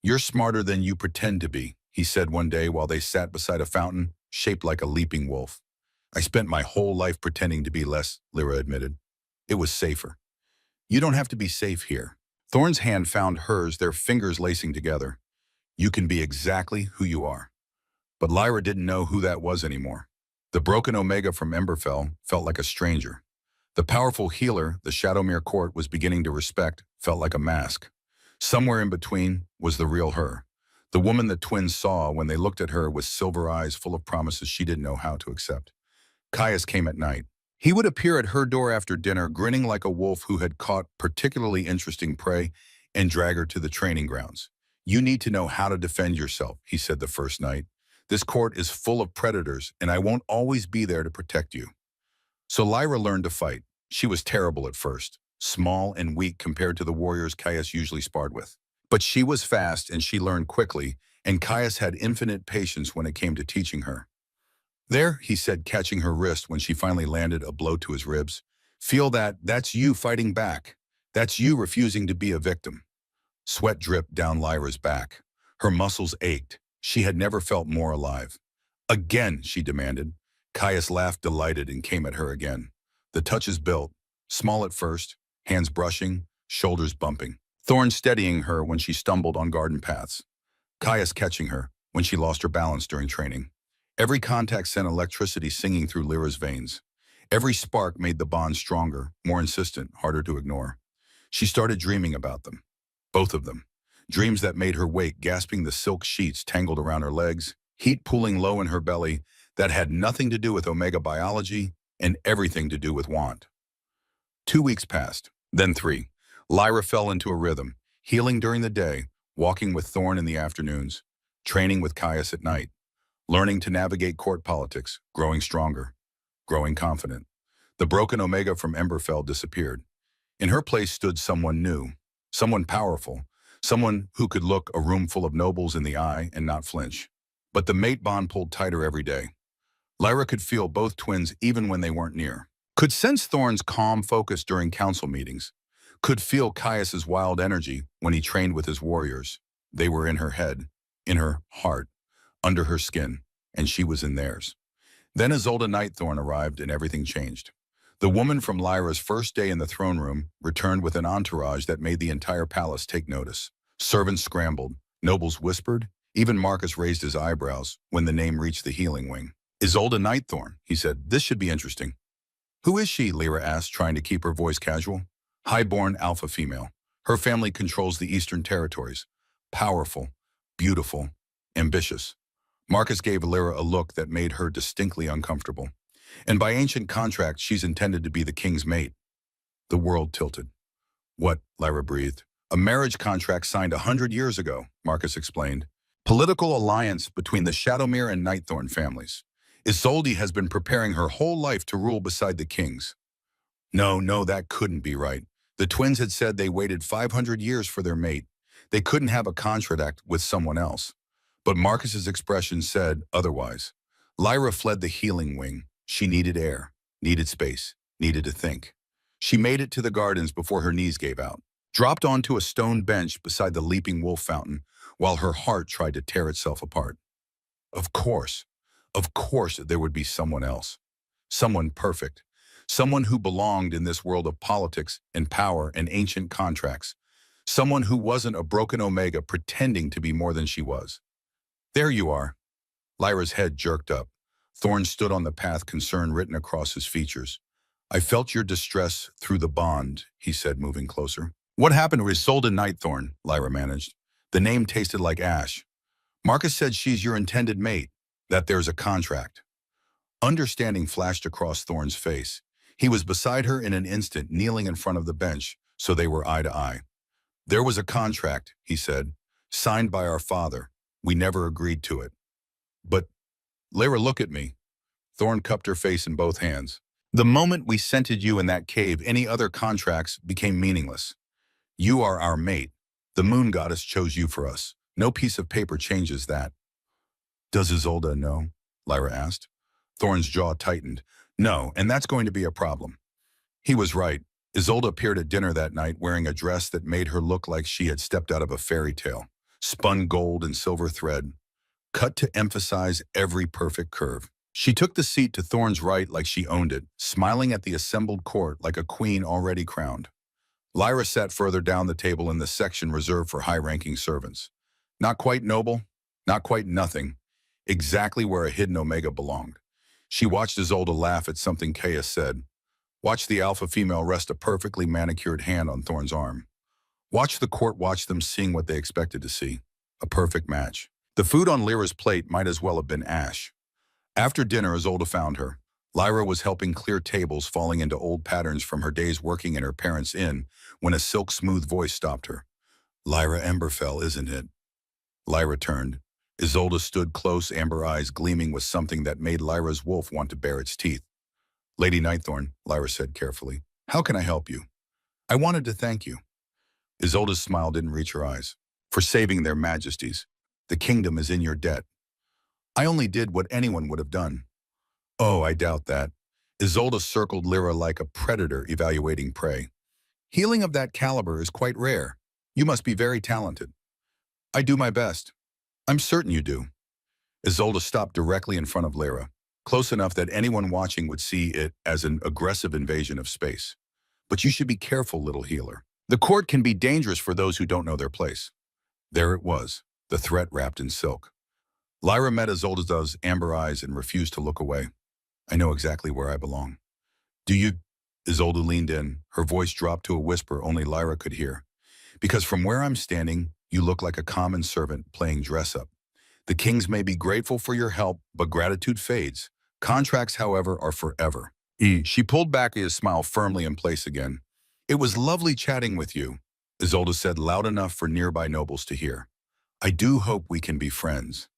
"You're smarter than you pretend to be," he said one day while they sat beside a fountain shaped like a leaping wolf. "I spent my whole life pretending to be less," Lyra admitted. "It was safer." "You don't have to be safe here." Thorn's hand found hers, their fingers lacing together. "You can be exactly who you are." But Lyra didn't know who that was anymore. The broken Omega from Emberfell felt like a stranger. The powerful healer the Shadowmere court was beginning to respect felt like a mask. Somewhere in between was the real her, the woman the twins saw when they looked at her with silver eyes full of promises she didn't know how to accept. Caius came at night. He would appear at her door after dinner, grinning like a wolf who had caught particularly interesting prey, and drag her to the training grounds. "You need to know how to defend yourself," he said the first night. "This court is full of predators, and I won't always be there to protect you." So Lyra learned to fight. She was terrible at first, small and weak compared to the warriors Caius usually sparred with. But she was fast, and she learned quickly, and Caius had infinite patience when it came to teaching her. "There," he said, catching her wrist when she finally landed a blow to his ribs. "Feel that? That's you fighting back. That's you refusing to be a victim." Sweat dripped down Lyra's back. Her muscles ached. She had never felt more alive. "Again," she demanded. Caius laughed, delighted, and came at her again. The touches built, small at first, hands brushing, shoulders bumping. Thorn steadying her when she stumbled on garden paths. Caius catching her when she lost her balance during training. Every contact sent electricity singing through Lyra's veins. Every spark made the bond stronger, more insistent, harder to ignore. She started dreaming about them. Both of them. Dreams that made her wake, gasping the silk sheets tangled around her legs, heat pooling low in her belly, that had nothing to do with Omega biology and everything to do with want. 2 weeks passed, then 3. Lyra fell into a rhythm, healing during the day, walking with Thorn in the afternoons, training with Caius at night, learning to navigate court politics, growing stronger, growing confident. The broken Omega from Emberfell disappeared. In her place stood someone new, someone powerful, someone who could look a room full of nobles in the eye and not flinch. But the mate bond pulled tighter every day. Lyra could feel both twins even when they weren't near. Could sense Thorn's calm focus during council meetings. Could feel Caius's wild energy when he trained with his warriors. They were in her head, in her heart, under her skin, and she was in theirs. Then Isolde Nightthorn arrived and everything changed. The woman from Lyra's first day in the throne room returned with an entourage that made the entire palace take notice. Servants scrambled, nobles whispered, even Marcus raised his eyebrows when the name reached the healing wing. "Isolde Nightthorn," he said. "This should be interesting." "Who is she?" Lyra asked, trying to keep her voice casual. "High-born alpha female. Her family controls the Eastern Territories. Powerful, beautiful, ambitious." Marcus gave Lyra a look that made her distinctly uncomfortable. "And by ancient contract, she's intended to be the king's mate." The world tilted. What? Lyra breathed. A marriage contract signed 100 years ago, Marcus explained. Political alliance between the Shadowmere and Nightthorn families. Isolde has been preparing her whole life to rule beside the kings. No, that couldn't be right. The twins had said they waited 500 years for their mate. They couldn't have a contract with someone else. But Marcus's expression said otherwise. Lyra fled the healing wing. She needed air, needed space, needed to think. She made it to the gardens before her knees gave out, dropped onto a stone bench beside the leaping wolf fountain while her heart tried to tear itself apart. Of course there would be someone else. Someone perfect. Someone who belonged in this world of politics and power and ancient contracts. Someone who wasn't a broken omega pretending to be more than she was. There you are. Lyra's head jerked up. Thorn stood on the path, concern written across his features. I felt your distress through the bond, he said, moving closer. What happened to Isolde Nightthorn? Lyra managed. The name tasted like ash. Marcus said she's your intended mate, that there's a contract. Understanding flashed across Thorn's face. He was beside her in an instant, kneeling in front of the bench, so they were eye to eye. There was a contract, he said, signed by our father. We never agreed to it. But, Lyra, look at me. Thorn cupped her face in both hands. The moment we scented you in that cave, any other contracts became meaningless. You are our mate. The moon goddess chose you for us. No piece of paper changes that. Does Isolde know? Lyra asked. Thorn's jaw tightened. No, and that's going to be a problem. He was right. Isolde appeared at dinner that night wearing a dress that made her look like she had stepped out of a fairy tale. Spun gold and silver thread, cut to emphasize every perfect curve. She took the seat to Thorn's right like she owned it, smiling at the assembled court like a queen already crowned. Lyra sat further down the table in the section reserved for high-ranking servants. Not quite noble, not quite nothing, exactly where a hidden omega belonged. She watched Isolde laugh at something Caius said. Watch the alpha female rest a perfectly manicured hand on Thorn's arm. Watch the court watch them, seeing what they expected to see. A perfect match. The food on Lyra's plate might as well have been ash. After dinner, Isolde found her. Lyra was helping clear tables, falling into old patterns from her days working in her parents' inn, when a silk-smooth voice stopped her. Lyra Emberfell, isn't it? Lyra turned. Isolde stood close, amber eyes gleaming with something that made Lyra's wolf want to bare its teeth. Lady Nightthorn, Lyra said carefully, how can I help you? I wanted to thank you. Isolde's smile didn't reach her eyes. For saving their majesties. The kingdom is in your debt. I only did what anyone would have done. Oh, I doubt that. Isolde circled Lyra like a predator evaluating prey. Healing of that caliber is quite rare. You must be very talented. I do my best. I'm certain you do. Isolde stopped directly in front of Lyra, close enough that anyone watching would see it as an aggressive invasion of space. But you should be careful, little healer. The court can be dangerous for those who don't know their place. There it was, the threat wrapped in silk. Lyra met Isolde's amber eyes and refused to look away. I know exactly where I belong. Do you? Isolde leaned in, her voice dropped to a whisper only Lyra could hear. Because from where I'm standing, you look like a common servant playing dress-up. The kings may be grateful for your help, but gratitude fades. Contracts, however, are forever. She pulled back his smile firmly in place again. It was lovely chatting with you, Isolde said loud enough for nearby nobles to hear. I do hope we can be friends.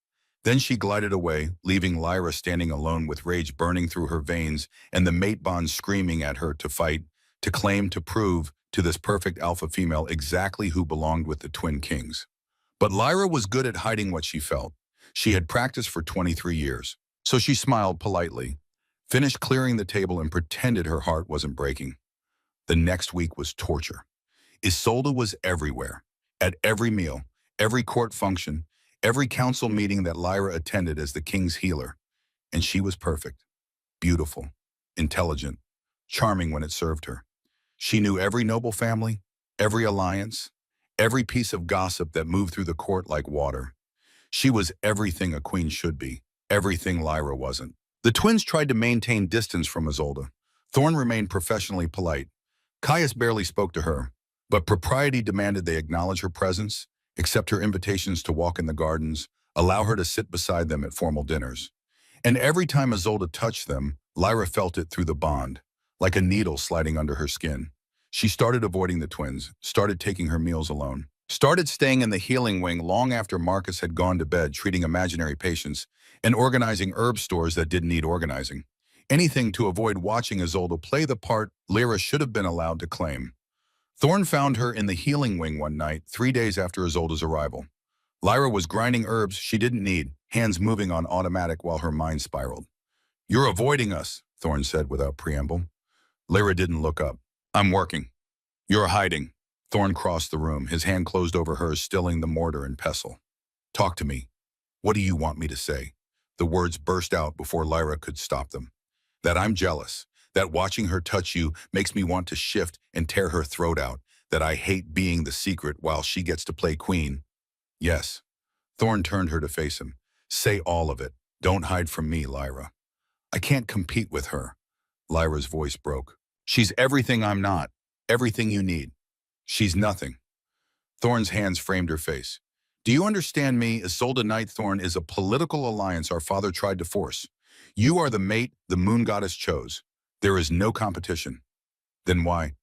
Then she glided away, leaving Lyra standing alone with rage burning through her veins and the mate bond screaming at her to fight, to claim, to prove to this perfect alpha female exactly who belonged with the twin kings. But Lyra was good at hiding what she felt. She had practiced for 23 years, so she smiled politely, finished clearing the table and pretended her heart wasn't breaking. The next week was torture. Isolde was everywhere, at every meal, every court function, every council meeting that Lyra attended as the king's healer. And she was perfect, beautiful, intelligent, charming when it served her. She knew every noble family, every alliance, every piece of gossip that moved through the court like water. She was everything a queen should be, everything Lyra wasn't. The twins tried to maintain distance from Isolde. Thorn remained professionally polite. Caius barely spoke to her, but propriety demanded they acknowledge her presence, accept her invitations to walk in the gardens, allow her to sit beside them at formal dinners. And every time Isolde touched them, Lyra felt it through the bond, like a needle sliding under her skin. She started avoiding the twins, started taking her meals alone, started staying in the healing wing long after Marcus had gone to bed, treating imaginary patients, and organizing herb stores that didn't need organizing. Anything to avoid watching Isolde play the part Lyra should have been allowed to claim. Thorne found her in the healing wing one night, 3 days after Isolde's arrival. Lyra was grinding herbs she didn't need, hands moving on automatic while her mind spiraled. "You're avoiding us," Thorne said without preamble. Lyra didn't look up. "I'm working." "You're hiding." Thorne crossed the room, his hand closed over hers, stilling the mortar and pestle. "Talk to me. What do you want me to say?" The words burst out before Lyra could stop them. "That I'm jealous. That watching her touch you makes me want to shift and tear her throat out. That I hate being the secret while she gets to play queen." "Yes." Thorne turned her to face him. "Say all of it. Don't hide from me, Lyra." "I can't compete with her." Lyra's voice broke. "She's everything I'm not. Everything you need." "She's nothing." Thorne's hands framed her face. "Do you understand me? Isolde Nightthorn is a political alliance our father tried to force. You are the mate the moon goddess chose. There is no competition." "Then why?"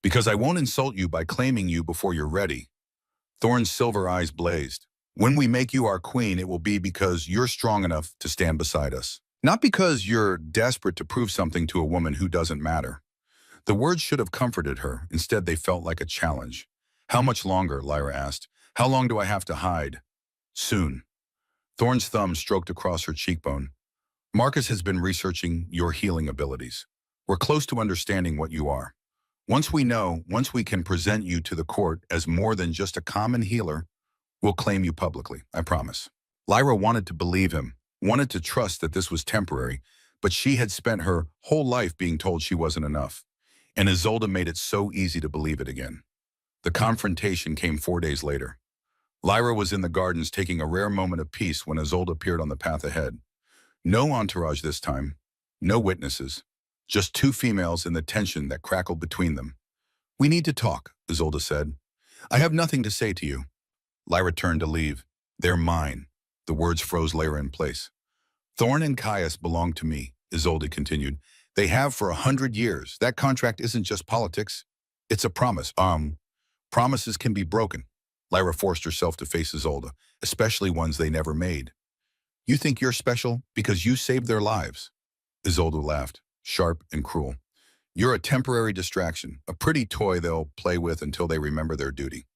"Because I won't insult you by claiming you before you're ready." Thorne's silver eyes blazed. "When we make you our queen, it will be because you're strong enough to stand beside us. Not because you're desperate to prove something to a woman who doesn't matter." The words should have comforted her. Instead, they felt like a challenge. "How much longer?" Lyra asked. "How long do I have to hide?" "Soon." Thorne's thumb stroked across her cheekbone. "Marcus has been researching your healing abilities. We're close to understanding what you are. Once we can present you to the court as more than just a common healer, we'll claim you publicly, I promise." Lyra wanted to believe him, wanted to trust that this was temporary, but she had spent her whole life being told she wasn't enough. And Isolde made it so easy to believe it again. The confrontation came 4 days later. Lyra was in the gardens taking a rare moment of peace when Isolde appeared on the path ahead. No entourage this time, no witnesses, just two females in the tension that crackled between them. "We need to talk," Isolde said. "I have nothing to say to you." Lyra turned to leave. "They're mine." The words froze Lyra in place. "Thorne and Caius belong to me," Isolde continued. "They have for 100 years. That contract isn't just politics. It's a promise. Promises can be broken." Lyra forced herself to face Isolde, especially ones they never made. "You think you're special because you saved their lives." Isolde laughed, sharp and cruel. "You're a temporary distraction, a pretty toy they'll play with until they remember their duty.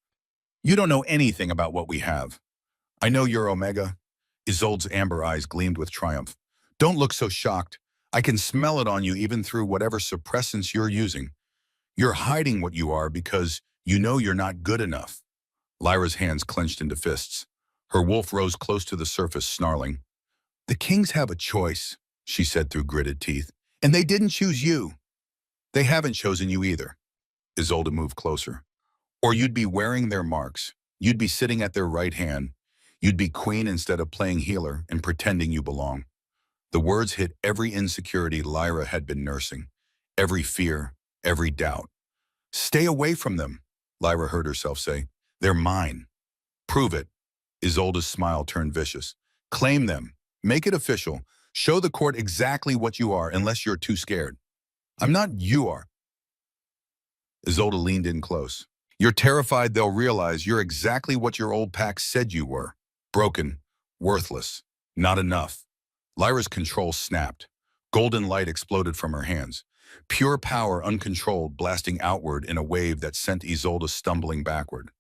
You don't know anything about what we have." "I know you're Omega." Isolde's amber eyes gleamed with triumph. "Don't look so shocked. I can smell it on you even through whatever suppressants you're using. You're hiding what you are because you know you're not good enough." Lyra's hands clenched into fists. Her wolf rose close to the surface, snarling. "The kings have a choice," she said through gritted teeth. "And they didn't choose you." "They haven't chosen you either." Isolde moved closer. "Or you'd be wearing their marks. You'd be sitting at their right hand. You'd be queen instead of playing healer and pretending you belong." The words hit every insecurity Lyra had been nursing, every fear, every doubt. "Stay away from them," Lyra heard herself say. "They're mine." "Prove it." Isolde's smile turned vicious. "Claim them. Make it official. Show the court exactly what you are, unless you're too scared." "I'm not you are." Isolde leaned in close. "You're terrified they'll realize you're exactly what your old pack said you were. Broken, worthless, not enough." Lyra's control snapped. Golden light exploded from her hands. Pure power uncontrolled, blasting outward in a wave that sent Isolde stumbling backward.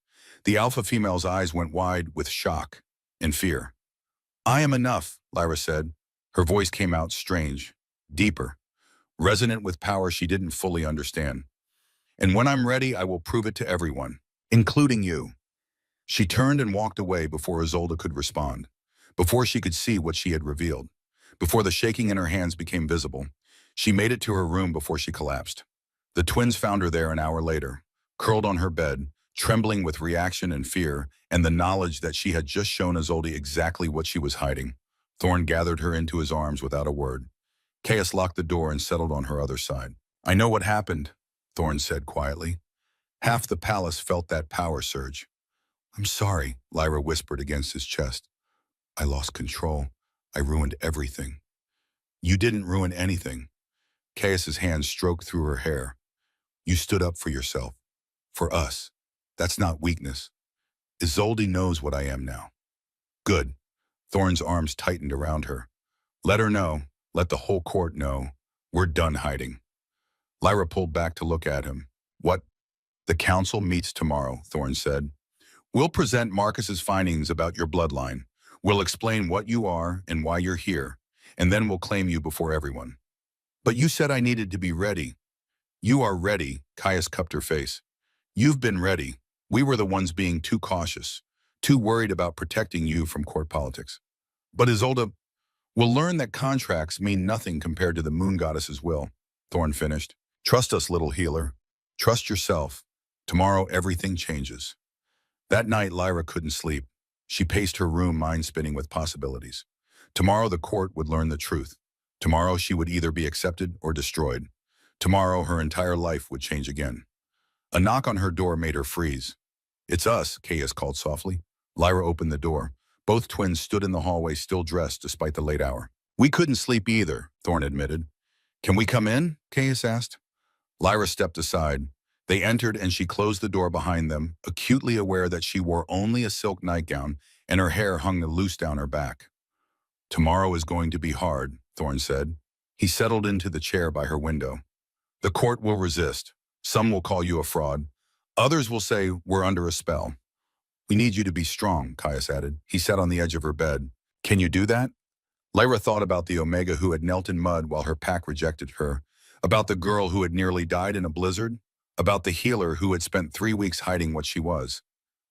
The alpha female's eyes went wide with shock and fear. "I am enough," Lyra said. Her voice came out strange, deeper, resonant with power she didn't fully understand. "And when I'm ready, I will prove it to everyone, including you." She turned and walked away before Isolde could respond, before she could see what she had revealed. Before the shaking in her hands became visible, she made it to her room before she collapsed. The twins found her there an hour later, curled on her bed, trembling with reaction and fear, and the knowledge that she had just shown Isolde exactly what she was hiding. Thorne gathered her into his arms without a word. Caius locked the door and settled on her other side. "I know what happened," Thorne said quietly. Half the palace felt that power surge. "I'm sorry," Lyra whispered against his chest. "I lost control. I ruined everything." "You didn't ruin anything." Caius's hand stroked through her hair. You stood up for yourself. For us. That's not weakness. Isolde knows what I am now. Good. Thorne's arms tightened around her. Let her know. Let the whole court know. We're done hiding. Lyra pulled back to look at him. What? The council meets tomorrow, Thorne said. We'll present Marcus's findings about your bloodline. We'll explain what you are and why you're here, and then we'll claim you before everyone. But you said I needed to be ready. You are ready, Caius cupped her face. You've been ready. We were the ones being too cautious, too worried about protecting you from court politics. But Isolde will learn that contracts mean nothing compared to the moon goddess's will, Thorne finished. Trust us, little healer. Trust yourself. Tomorrow everything changes. That night, Lyra couldn't sleep. She paced her room, mind-spinning with possibilities. Tomorrow the court would learn the truth. Tomorrow she would either be accepted or destroyed. Tomorrow her entire life would change again. A knock on her door made her freeze. It's us, Caius called softly. Lyra opened the door. Both twins stood in the hallway, still dressed despite the late hour. We couldn't sleep either, Thorne admitted. Can we come in? Caius asked. Lyra stepped aside. They entered and she closed the door behind them, acutely aware that she wore only a silk nightgown and her hair hung loose down her back. Tomorrow is going to be hard, Thorne said. He settled into the chair by her window. The court will resist. Some will call you a fraud. Others will say we're under a spell. We need you to be strong, Caius added. He sat on the edge of her bed. Can you do that? Lyra thought about the Omega who had knelt in mud while her pack rejected her, about the girl who had nearly died in a blizzard, about the healer who had spent 3 weeks hiding what she was.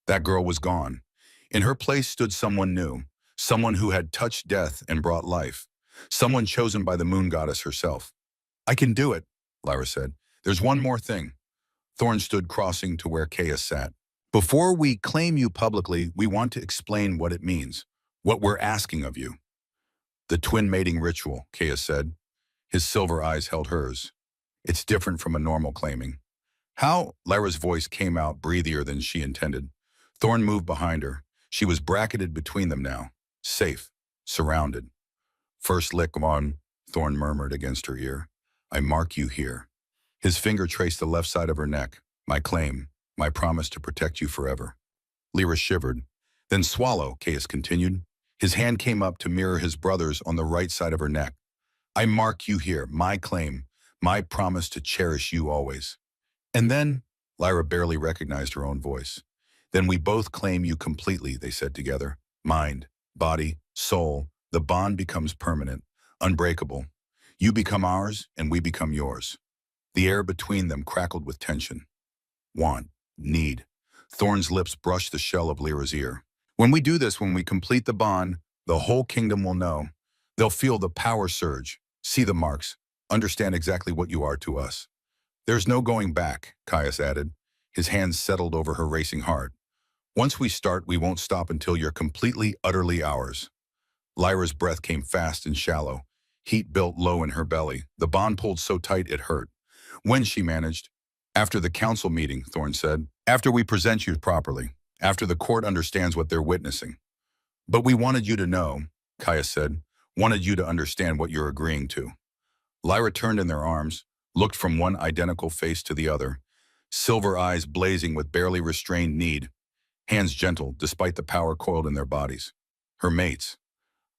That girl was gone. In her place stood someone new, someone who had touched death and brought life, someone chosen by the moon goddess herself. I can do it, Lyra said. There's one more thing. Thorne stood crossing to where Caius sat. Before we claim you publicly, we want to explain what it means, what we're asking of you. The twin mating ritual, Caius said. His silver eyes held hers. It's different from a normal claiming. How? Lyra's voice came out breathier than she intended. Thorne moved behind her. She was bracketed between them now. Safe. Surrounded. First lick on, Thorne murmured against her ear. I mark you here. His finger traced the left side of her neck. My claim. My promise to protect you forever. Lyra shivered. Then swallow, Caius continued. His hand came up to mirror his brother's on the right side of her neck. I mark you here. My claim. My promise to cherish you always. And then, Lyra barely recognized her own voice. Then we both claim you completely, they said together. Mind, body, soul, the bond becomes permanent, unbreakable. You become ours, and we become yours. The air between them crackled with tension. Want, need. Thorne's lips brushed the shell of Lyra's ear. When we do this, when we complete the bond, the whole kingdom will know. They'll feel the power surge, see the marks, understand exactly what you are to us. There's no going back, Caius added. His hands settled over her racing heart. Once we start, we won't stop until you're completely, utterly ours. Lyra's breath came fast and shallow. Heat built low in her belly. The bond pulled so tight it hurt. When she managed. After the council meeting, Thorne said. After we present you properly. After the court understands what they're witnessing. But we wanted you to know, Caius said. Wanted you to understand what you're agreeing to. Lyra turned in their arms, looked from one identical face to the other, silver eyes blazing with barely restrained need, hands gentle despite the power coiled in their bodies. Her mates.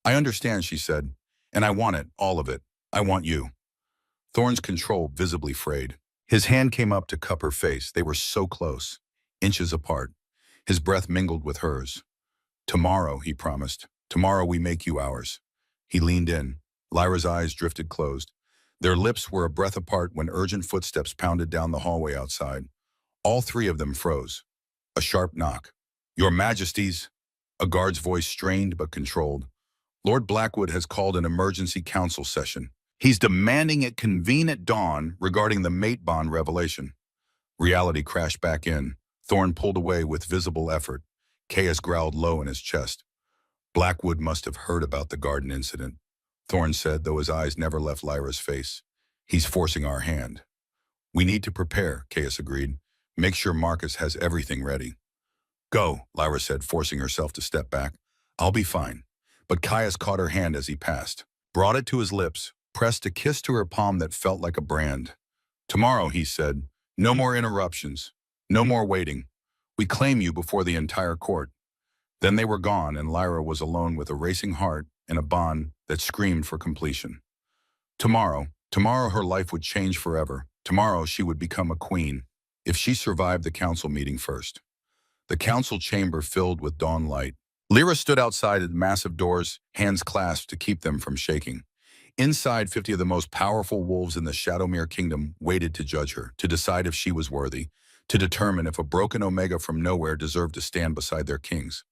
I understand, she said, and I want it, all of it. I want you. Thorne's control visibly frayed. His hand came up to cup her face. They were so close, inches apart. His breath mingled with hers. Tomorrow, he promised. Tomorrow we make you ours. He leaned in. Lyra's eyes drifted closed. Their lips were a breath apart when urgent footsteps pounded down the hallway outside. All three of them froze. A sharp knock. Your Majesties. A guard's voice strained but controlled. Lord Blackwood has called an emergency council session. He's demanding it convene at dawn regarding the mate bond revelation. Reality crashed back in. Thorne pulled away with visible effort. Caius growled low in his chest. Blackwood must have heard about the garden incident, Thorne said, though his eyes never left Lyra's face. He's forcing our hand. We need to prepare, Caius agreed. Make sure Marcus has everything ready. Go, Lyra said, forcing herself to step back. I'll be fine. But Caius caught her hand as he passed, brought it to his lips, pressed a kiss to her palm that felt like a brand. Tomorrow, he said, No more interruptions. No more waiting. We claim you before the entire court. Then they were gone, and Lyra was alone with a racing heart and a bond that screamed for completion. Tomorrow her life would change forever. Tomorrow she would become a queen, if she survived the council meeting first. The council chamber filled with dawn light. Lyra stood outside the massive doors, hands clasped to keep them from shaking. Inside, 50 of the most powerful wolves in the Shadowmere kingdom waited to judge her, to decide if she was worthy, to determine if a broken Omega from nowhere deserved to stand beside their kings.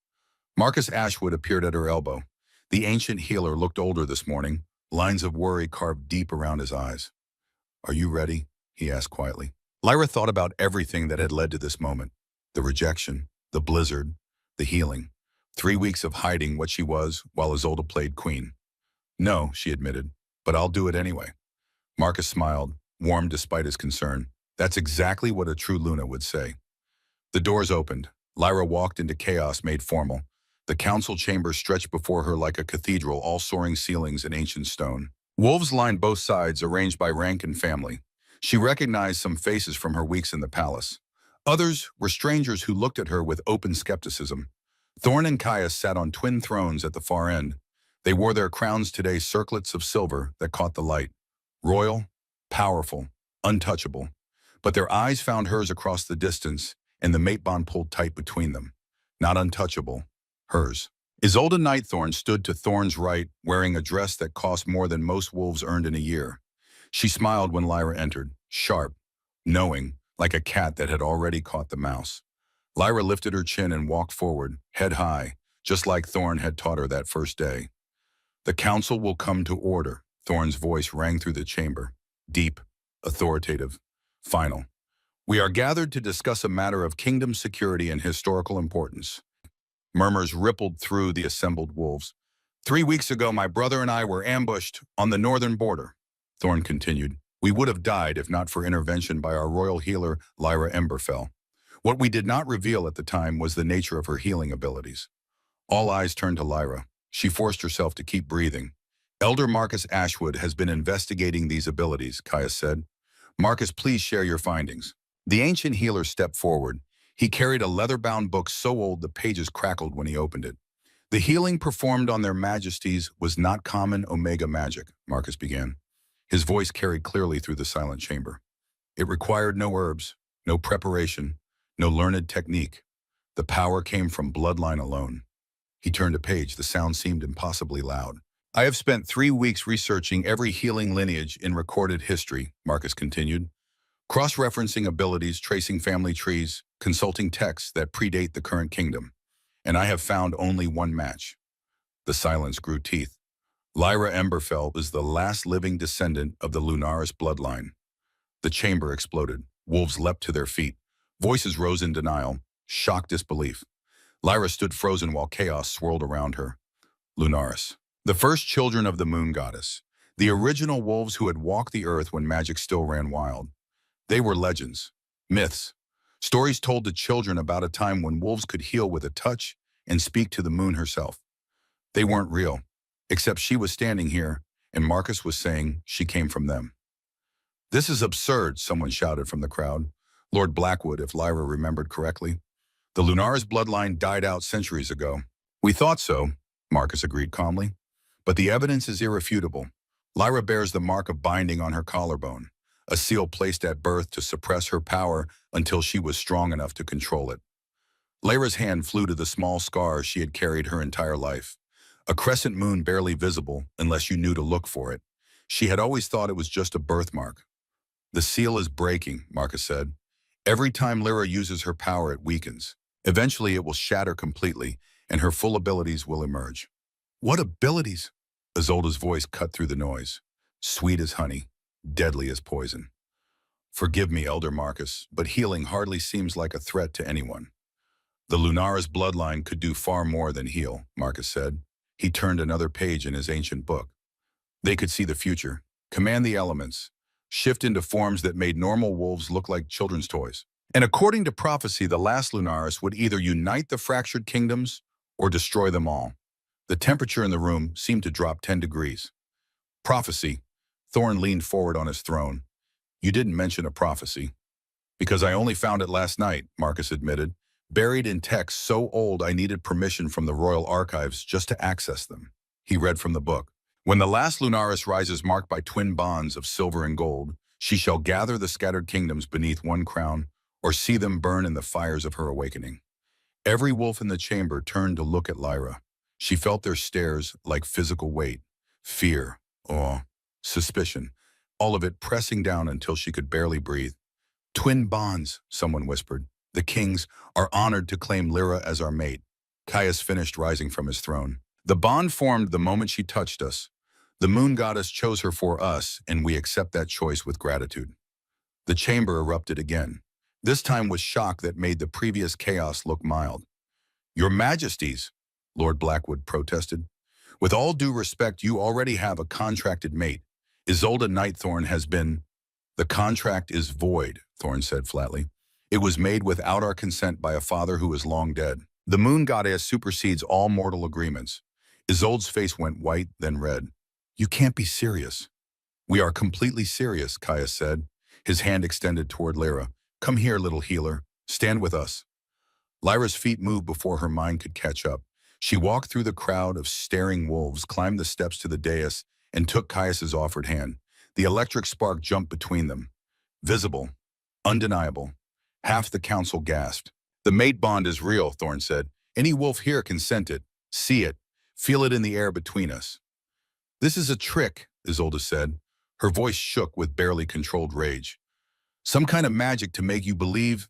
Marcus Ashwood appeared at her elbow. The ancient healer looked older this morning, lines of worry carved deep around his eyes. "Are you ready?" he asked quietly. Lyra thought about everything that had led to this moment. The rejection, the blizzard, the healing. 3 weeks of hiding what she was while Isolde played queen. "No," she admitted, "but I'll do it anyway." Marcus smiled, warm despite his concern. That's exactly what a true Luna would say. The doors opened. Lyra walked into chaos made formal. The council chamber stretched before her like a cathedral, all soaring ceilings and ancient stone. Wolves lined both sides, arranged by rank and family. She recognized some faces from her weeks in the palace. Others were strangers who looked at her with open skepticism. Thorn and Caius sat on twin thrones at the far end. They wore their crowns today, circlets of silver that caught the light. Royal, powerful, untouchable. But their eyes found hers across the distance, and the mate bond pulled tight between them. Not untouchable, hers. Isolde Nightthorn stood to Thorn's right, wearing a dress that cost more than most wolves earned in a year. She smiled when Lyra entered, sharp, knowing, like a cat that had already caught the mouse. Lyra lifted her chin and walked forward, head high, just like Thorn had taught her that first day. "The council will come to order," Thorn's voice rang through the chamber, deep, authoritative, final. "We are gathered to discuss a matter of kingdom security and historical importance." Murmurs rippled through the assembled wolves. "3 weeks ago, my brother and I were ambushed on the northern border," Thorn continued. "We would have died if not for intervention by our royal healer, Lyra Emberfell. What we did not reveal at the time was the nature of her healing abilities." All eyes turned to Lyra. She forced herself to keep breathing. "Elder Marcus Ashwood has been investigating these abilities," Caius said. "Marcus, please share your findings." The ancient healer stepped forward. He carried a leather-bound book so old the pages crackled when he opened it. "The healing performed on their majesties was not common Omega magic," Marcus began. His voice carried clearly through the silent chamber. "It required no herbs, no preparation, no learned technique. The power came from bloodline alone." He turned a page. The sound seemed impossibly loud. "I have spent 3 weeks researching every healing lineage in recorded history," Marcus continued. "Cross-referencing abilities, tracing family trees, consulting texts that predate the current kingdom. And I have found only one match." The silence grew teeth. Lyra Emberfell is the last living descendant of the Lunaris bloodline. The chamber exploded. Wolves leapt to their feet. Voices rose in denial, shocked disbelief. Lyra stood frozen while chaos swirled around her. Lunaris. The first children of the moon goddess. The original wolves who had walked the earth when magic still ran wild. They were legends, myths, stories told to children about a time when wolves could heal with a touch and speak to the moon herself. They weren't real, except she was standing here, and Marcus was saying she came from them. "This is absurd," someone shouted from the crowd. Lord Blackwood, if Lyra remembered correctly. "The Lunaris bloodline died out centuries ago." "We thought so," Marcus agreed calmly. "But the evidence is irrefutable. Lyra bears the mark of binding on her collarbone, a seal placed at birth to suppress her power until she was strong enough to control it." Lyra's hand flew to the small scar she had carried her entire life. A crescent moon barely visible unless you knew to look for it. She had always thought it was just a birthmark. "The seal is breaking," Marcus said. "Every time Lyra uses her power, it weakens. Eventually, it will shatter completely, and her full abilities will emerge." "What abilities?" Isolde's voice cut through the noise. Sweet as honey, deadly as poison. "Forgive me, Elder Marcus, but healing hardly seems like a threat to anyone." "The Lunaris bloodline could do far more than heal," Marcus said. He turned another page in his ancient book. "They could see the future, command the elements, shift into forms that made normal wolves look like children's toys. And according to prophecy, the last Lunaris would either unite the fractured kingdoms or destroy them all." The temperature in the room seemed to drop 10 degrees. "Prophecy." Thorn leaned forward on his throne. "You didn't mention a prophecy." Because I only found it last night, Marcus admitted, buried in texts so old I needed permission from the Royal Archives just to access them. He read from the book. When the last Lunaris rises marked by twin bonds of silver and gold, she shall gather the scattered kingdoms beneath one crown, or see them burn in the fires of her awakening. Every wolf in the chamber turned to look at Lyra. She felt their stares like physical weight, fear, awe, suspicion, all of it pressing down until she could barely breathe. Twin bonds, someone whispered. The kings are honored to claim Lyra as our mate. Caius finished rising from his throne. The bond formed the moment she touched us. The moon goddess chose her for us, and we accept that choice with gratitude. The chamber erupted again, this time with shock that made the previous chaos look mild. Your Majesties, Lord Blackwood protested. With all due respect, you already have a contracted mate. Isolde Nightthorn has been... The contract is void, Thorn said flatly. It was made without our consent by a father who is long dead. The moon goddess supersedes all mortal agreements. Isolde's face went white, then red. You can't be serious. We are completely serious, Caius said, his hand extended toward Lyra. Come here, little healer. Stand with us. Lyra's feet moved before her mind could catch up. She walked through the crowd of staring wolves, climbed the steps to the dais, and took Caius's offered hand. The electric spark jumped between them. Visible, undeniable. Half the council gasped. The mate bond is real, Thorn said. Any wolf here can scent it, see it, feel it in the air between us. This is a trick, Isolde said. Her voice shook with barely controlled rage. Some kind of magic to make you believe.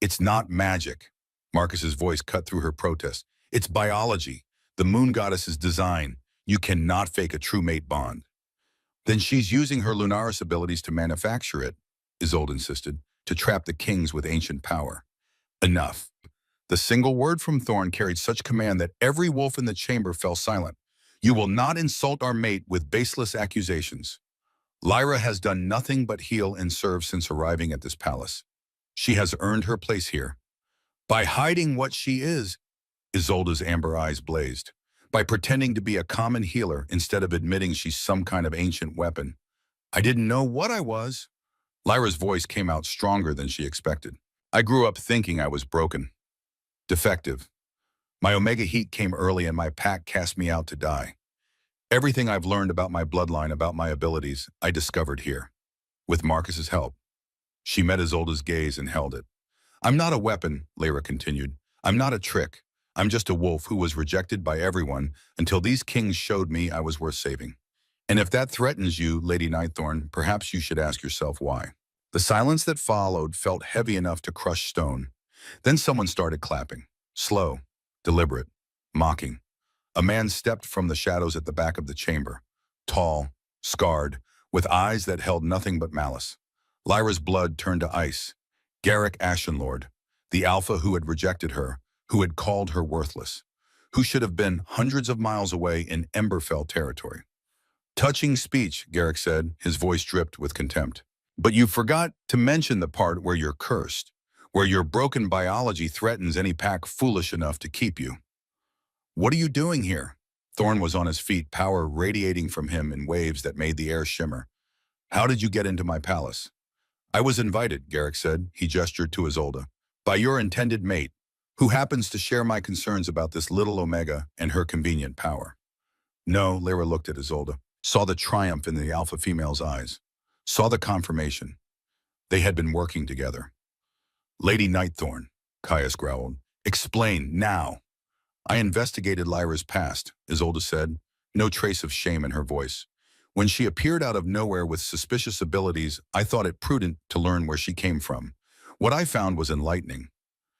It's not magic. Marcus's voice cut through her protest. It's biology. The moon goddess's design. You cannot fake a true mate bond. Then she's using her Lunaris abilities to manufacture it, Isolde insisted, to trap the kings with ancient power. Enough. The single word from Thorn carried such command that every wolf in the chamber fell silent. You will not insult our mate with baseless accusations. Lyra has done nothing but heal and serve since arriving at this palace. She has earned her place here. By hiding what she is, Isolde's amber eyes blazed. By pretending to be a common healer instead of admitting she's some kind of ancient weapon. I didn't know what I was. Lyra's voice came out stronger than she expected. I grew up thinking I was broken. Defective. My Omega heat came early and my pack cast me out to die. Everything I've learned about my bloodline, about my abilities, I discovered here. With Marcus's help. She met Isolde's gaze and held it. I'm not a weapon, Lyra continued. I'm not a trick. I'm just a wolf who was rejected by everyone until these kings showed me I was worth saving. And if that threatens you, Lady Nightthorn, perhaps you should ask yourself why. The silence that followed felt heavy enough to crush stone. Then someone started clapping. Slow, deliberate, mocking. A man stepped from the shadows at the back of the chamber. Tall, scarred, with eyes that held nothing but malice. Lyra's blood turned to ice. Garrick Ashenlord, the Alpha who had rejected her, who had called her worthless, who should have been hundreds of miles away in Emberfell territory. Touching speech, Garrick said, his voice dripped with contempt. But you forgot to mention the part where you're cursed, where your broken biology threatens any pack foolish enough to keep you. What are you doing here? Thorn was on his feet, power radiating from him in waves that made the air shimmer. How did you get into my palace? I was invited, Garrick said. He gestured to Isolde. By your intended mate, who happens to share my concerns about this little Omega and her convenient power. No, Lyra looked at Isolde, saw the triumph in the alpha female's eyes, saw the confirmation. They had been working together. Lady Nightthorn, Caius growled. Explain, now. I investigated Lyra's past, Isolde said, no trace of shame in her voice. When she appeared out of nowhere with suspicious abilities, I thought it prudent to learn where she came from. What I found was enlightening.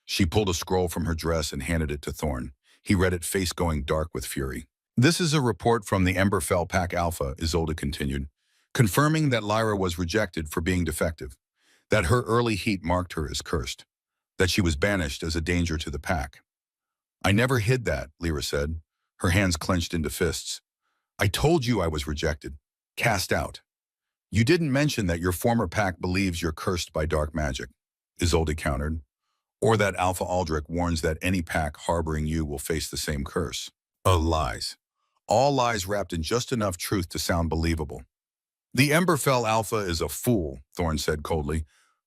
She pulled a scroll from her dress and handed it to Thorn. He read it, face going dark with fury. This is a report from the Emberfell Pack Alpha, Isolde continued, confirming that Lyra was rejected for being defective, that her early heat marked her as cursed, that she was banished as a danger to the pack. I never hid that, Lyra said, her hands clenched into fists. I told you I was rejected, cast out. You didn't mention that your former pack believes you're cursed by dark magic, Isolde countered. Or that Alpha Aldrich warns that any pack harboring you will face the same curse. Oh, lies. All lies wrapped in just enough truth to sound believable. The Emberfell Alpha is a fool, Thorn said coldly,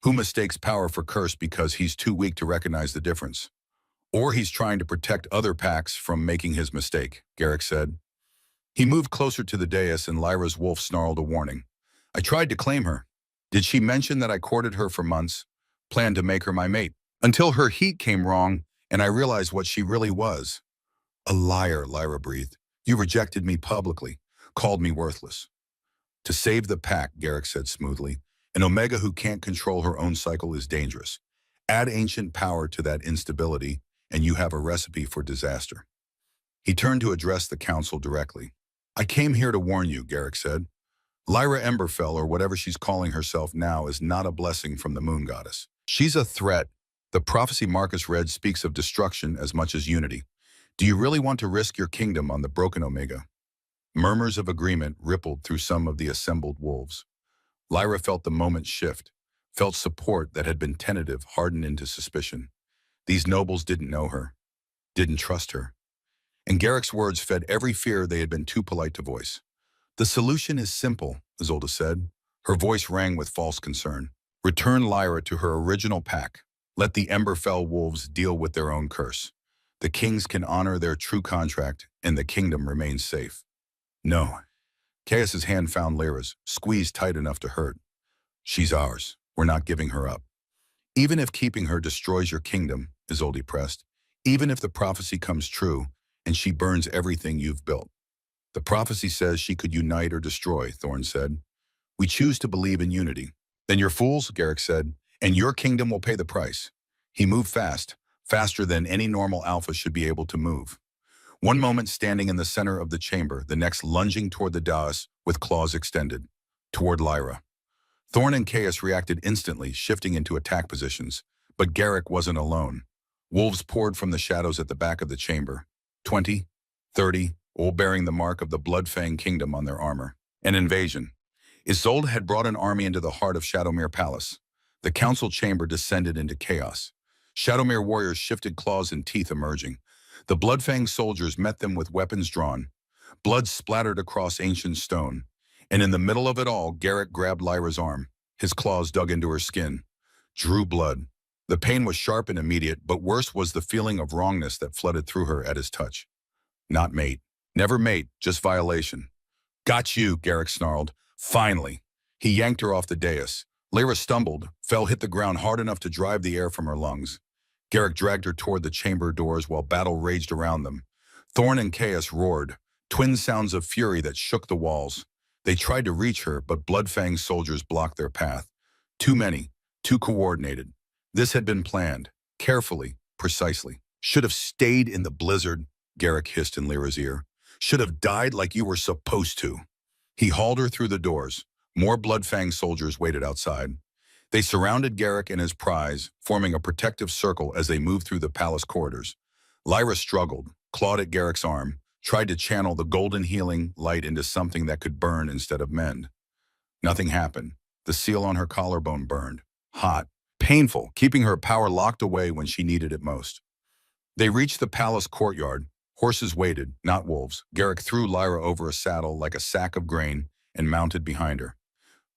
Who mistakes power for curse because he's too weak to recognize the difference? Or he's trying to protect other packs from making his mistake, Garrick said. He moved closer to the dais and Lyra's wolf snarled a warning. I tried to claim her. Did she mention that I courted her for months, planned to make her my mate? Until her heat came wrong and I realized what she really was. A liar, Lyra breathed. You rejected me publicly, called me worthless. To save the pack, Garrick said smoothly, an Omega who can't control her own cycle is dangerous. Add ancient power to that instability, and you have a recipe for disaster. He turned to address the council directly. I came here to warn you, Garrick said. Lyra Emberfell, or whatever she's calling herself now, is not a blessing from the moon goddess. She's a threat. The prophecy Marcus read speaks of destruction as much as unity. Do you really want to risk your kingdom on the broken Omega? Murmurs of agreement rippled through some of the assembled wolves. Lyra felt the moment shift, felt support that had been tentative harden into suspicion. These nobles didn't know her, didn't trust her. And Garrick's words fed every fear they had been too polite to voice. The solution is simple, Isolde said. Her voice rang with false concern. Return Lyra to her original pack. Let the Emberfell wolves deal with their own curse. The kings can honor their true contract, and the kingdom remains safe. No. Caius's hand found Lyra's, squeezed tight enough to hurt. She's ours. We're not giving her up. Even if keeping her destroys your kingdom, Isolde pressed, even if the prophecy comes true and she burns everything you've built. The prophecy says she could unite or destroy, Thorn said. We choose to believe in unity. Then you're fools, Garrick said, and your kingdom will pay the price. He moved fast, faster than any normal alpha should be able to move. One moment standing in the center of the chamber, the next lunging toward the dais with claws extended, toward Lyra. Thorn and Caius reacted instantly, shifting into attack positions, but Garrick wasn't alone. Wolves poured from the shadows at the back of the chamber, 20, 30, all bearing the mark of the Bloodfang Kingdom on their armor. An invasion. Isolde had brought an army into the heart of Shadowmere Palace. The council chamber descended into chaos. Shadowmere warriors shifted, claws and teeth emerging. The Bloodfang soldiers met them with weapons drawn. Blood splattered across ancient stone. And in the middle of it all, Garrick grabbed Lyra's arm. His claws dug into her skin. Drew blood. The pain was sharp and immediate, but worse was the feeling of wrongness that flooded through her at his touch. Not mate. Never mate, just violation. Got you, Garrick snarled. Finally. He yanked her off the dais. Lyra stumbled, fell, hit the ground hard enough to drive the air from her lungs. Garrick dragged her toward the chamber doors while battle raged around them. Thorn and Caius roared, twin sounds of fury that shook the walls. They tried to reach her, but Bloodfang's soldiers blocked their path. Too many, too coordinated. This had been planned, carefully, precisely. Should have stayed in the blizzard, Garrick hissed in Lyra's ear. Should have died like you were supposed to. He hauled her through the doors. More Bloodfang soldiers waited outside. They surrounded Garrick and his prize, forming a protective circle as they moved through the palace corridors. Lyra struggled, clawed at Garrick's arm, tried to channel the golden healing light into something that could burn instead of mend. Nothing happened. The seal on her collarbone burned. Hot, painful, keeping her power locked away when she needed it most. They reached the palace courtyard. Horses waited, not wolves. Garrick threw Lyra over a saddle like a sack of grain and mounted behind her.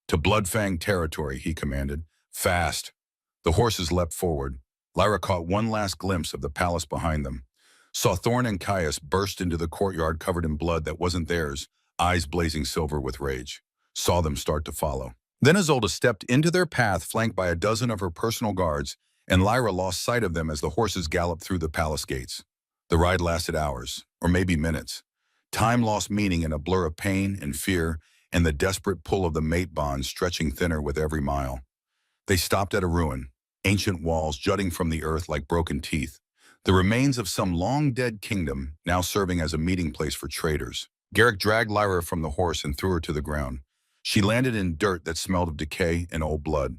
To Bloodfang territory, he commanded. Fast. The horses leapt forward. Lyra caught one last glimpse of the palace behind them. Saw Thorn and Caius burst into the courtyard covered in blood that wasn't theirs, eyes blazing silver with rage. Saw them start to follow. Then Isolde stepped into their path, flanked by a dozen of her personal guards, and Lyra lost sight of them as the horses galloped through the palace gates. The ride lasted hours, or maybe minutes. Time lost meaning in a blur of pain and fear, and the desperate pull of the mate bond stretching thinner with every mile. They stopped at a ruin, ancient walls jutting from the earth like broken teeth, the remains of some long-dead kingdom now serving as a meeting place for traders. Garrick dragged Lyra from the horse and threw her to the ground. She landed in dirt that smelled of decay and old blood.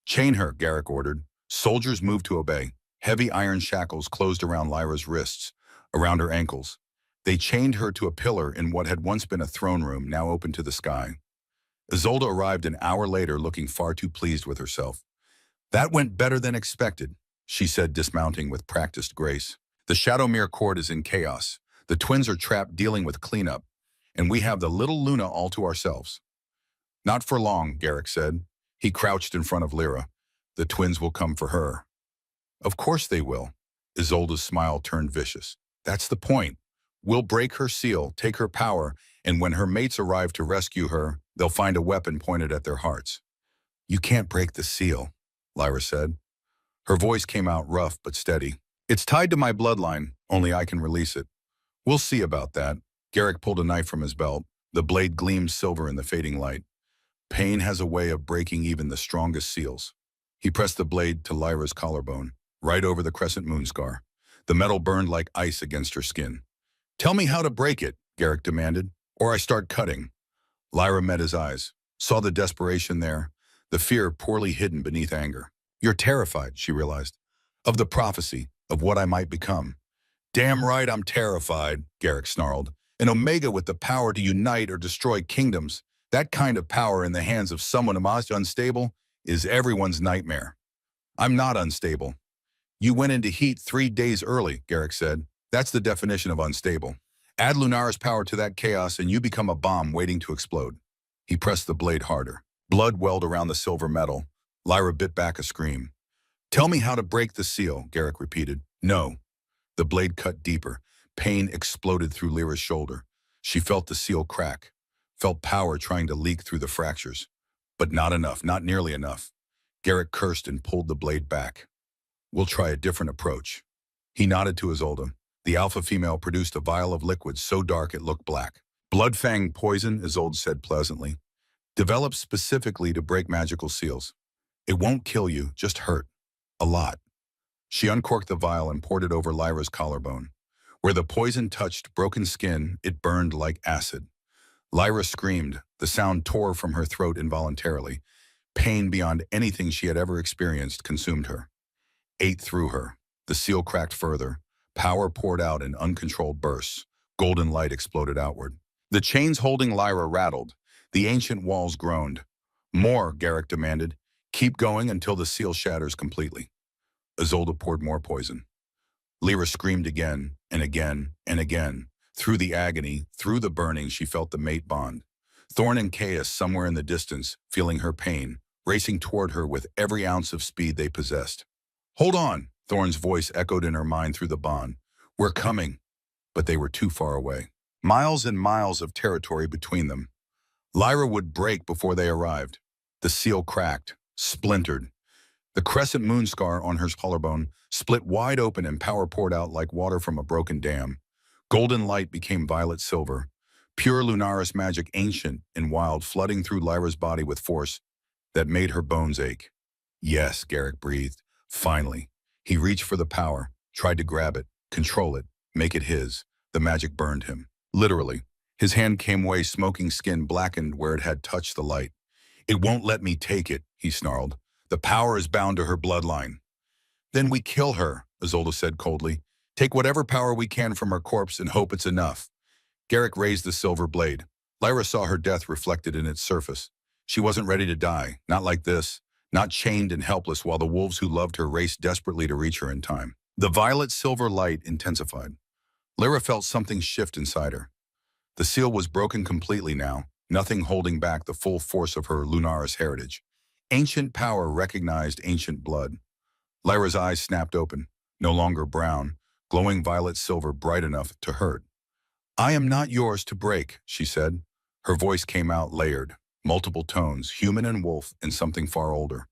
Chain her, Garrick ordered. Soldiers moved to obey. Heavy iron shackles closed around Lyra's wrists, around her ankles. They chained her to a pillar in what had once been a throne room, now open to the sky. Isolde arrived an hour later looking far too pleased with herself. That went better than expected, she said, dismounting with practiced grace. The Shadowmere court is in chaos. The twins are trapped dealing with cleanup, and we have the little Luna all to ourselves. Not for long, Garrick said. He crouched in front of Lyra. The twins will come for her. Of course they will. Isolde's smile turned vicious. That's the point. We'll break her seal, take her power, and when her mates arrive to rescue her, they'll find a weapon pointed at their hearts. You can't break the seal, Lyra said. Her voice came out rough but steady. It's tied to my bloodline, only I can release it. We'll see about that. Garrick pulled a knife from his belt. The blade gleamed silver in the fading light. Pain has a way of breaking even the strongest seals. He pressed the blade to Lyra's collarbone, right over the crescent moon scar. The metal burned like ice against her skin. Tell me how to break it, Garrick demanded, or I start cutting. Lyra met his eyes, saw the desperation there, the fear poorly hidden beneath anger. You're terrified, she realized, of the prophecy, of what I might become. Damn right I'm terrified, Garrick snarled. An Omega with the power to unite or destroy kingdoms. That kind of power in the hands of someone unstable is everyone's nightmare. I'm not unstable. You went into heat 3 days early, Garrick said. That's the definition of unstable. Add Lunara's power to that chaos and you become a bomb waiting to explode. He pressed the blade harder. Blood welled around the silver metal. Lyra bit back a scream. Tell me how to break the seal, Garrick repeated. No. The blade cut deeper. Pain exploded through Lyra's shoulder. She felt the seal crack, felt power trying to leak through the fractures. But not enough, not nearly enough. Garrick cursed and pulled the blade back. We'll try a different approach. He nodded to Isolde. The alpha female produced a vial of liquid so dark it looked black. Blood-fang poison, Isolde said pleasantly. Developed specifically to break magical seals. It won't kill you, just hurt. A lot. She uncorked the vial and poured it over Lyra's collarbone. Where the poison touched broken skin, it burned like acid. Lyra screamed. The sound tore from her throat involuntarily. Pain beyond anything she had ever experienced consumed her. Ate through her. The seal cracked further. Power poured out in uncontrolled bursts. Golden light exploded outward. The chains holding Lyra rattled. The ancient walls groaned. More, Garrick demanded. Keep going until the seal shatters completely. Isolde poured more poison. Lyra screamed again and again and again. Through the agony, through the burning, she felt the mate bond. Thorn and Chaos somewhere in the distance, feeling her pain, racing toward her with every ounce of speed they possessed. Hold on, Thorn's voice echoed in her mind through the bond. We're coming. But they were too far away. Miles and miles of territory between them. Lyra would break before they arrived. The seal cracked, splintered. The crescent moon scar on her collarbone split wide open and power poured out like water from a broken dam. Golden light became violet silver. Pure Lunaris magic, ancient and wild, flooding through Lyra's body with force that made her bones ache. Yes, Garrick breathed. Finally. He reached for the power, tried to grab it, control it, make it his. The magic burned him. Literally. His hand came away, smoking skin blackened where it had touched the light. It won't let me take it, he snarled. The power is bound to her bloodline. Then we kill her, Isolde said coldly. Take whatever power we can from her corpse and hope it's enough. Garrick raised the silver blade. Lyra saw her death reflected in its surface. She wasn't ready to die, not like this, not chained and helpless while the wolves who loved her raced desperately to reach her in time. The violet silver light intensified. Lyra felt something shift inside her. The seal was broken completely now, nothing holding back the full force of her Lunaris heritage. Ancient power recognized ancient blood. Lyra's eyes snapped open, no longer brown, glowing violet silver bright enough to hurt. I am not yours to break, she said. Her voice came out layered, multiple tones, human and wolf, and something far older.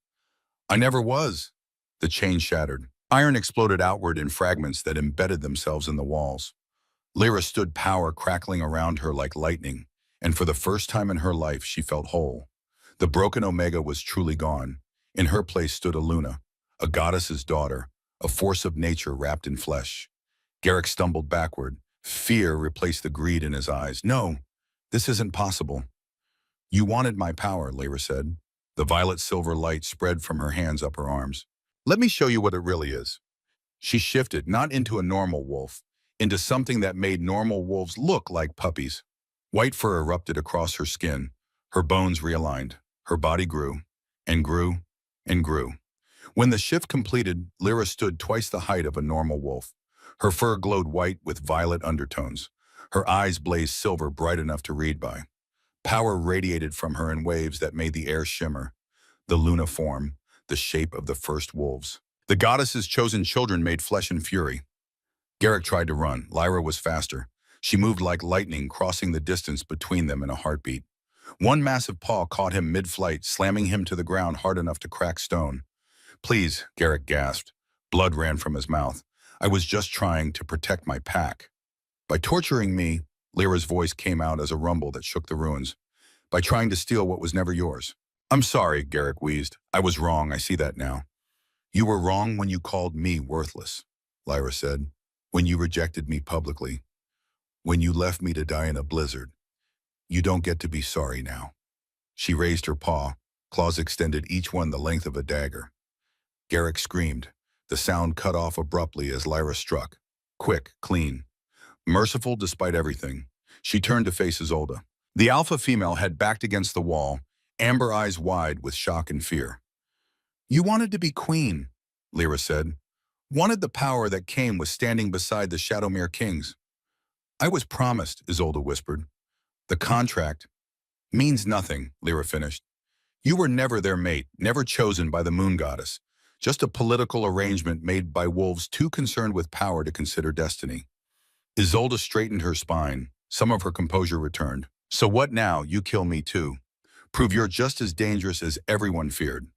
I never was. The chain shattered. Iron exploded outward in fragments that embedded themselves in the walls. Lyra stood, power crackling around her like lightning, and for the first time in her life she felt whole. The broken Omega was truly gone. In her place stood a Luna, a goddess's daughter, a force of nature wrapped in flesh. Garrick stumbled backward. Fear replaced the greed in his eyes. No, this isn't possible. You wanted my power, Lyra said. The violet silver light spread from her hands up her arms. Let me show you what it really is. She shifted, not into a normal wolf, into something that made normal wolves look like puppies. White fur erupted across her skin. Her bones realigned. Her body grew, and grew, and grew. When the shift completed, Lyra stood twice the height of a normal wolf. Her fur glowed white with violet undertones. Her eyes blazed silver bright enough to read by. Power radiated from her in waves that made the air shimmer. The Luna form, the shape of the first wolves. The goddess's chosen children made flesh and fury. Garrick tried to run. Lyra was faster. She moved like lightning, crossing the distance between them in a heartbeat. One massive paw caught him mid-flight, slamming him to the ground hard enough to crack stone. "Please," Garrick gasped. Blood ran from his mouth. "I was just trying to protect my pack." "By torturing me," Lyra's voice came out as a rumble that shook the ruins. "By trying to steal what was never yours." "I'm sorry," Garrick wheezed. "I was wrong, I see that now." "You were wrong when you called me worthless," Lyra said. "When you rejected me publicly. When you left me to die in a blizzard. You don't get to be sorry now." She raised her paw, claws extended, each one the length of a dagger. Garrick screamed. The sound cut off abruptly as Lyra struck. Quick, clean. Merciful despite everything. She turned to face Isolde. The alpha female had backed against the wall, amber eyes wide with shock and fear. "You wanted to be queen," Lyra said. "Wanted the power that came with standing beside the Shadowmere kings." "I was promised," Isolde whispered. "The contract means nothing," Lyra finished. "You were never their mate, never chosen by the moon goddess. Just a political arrangement made by wolves too concerned with power to consider destiny." Isolde straightened her spine. Some of her composure returned. "So what now? You kill me too. Prove you're just as dangerous as everyone feared."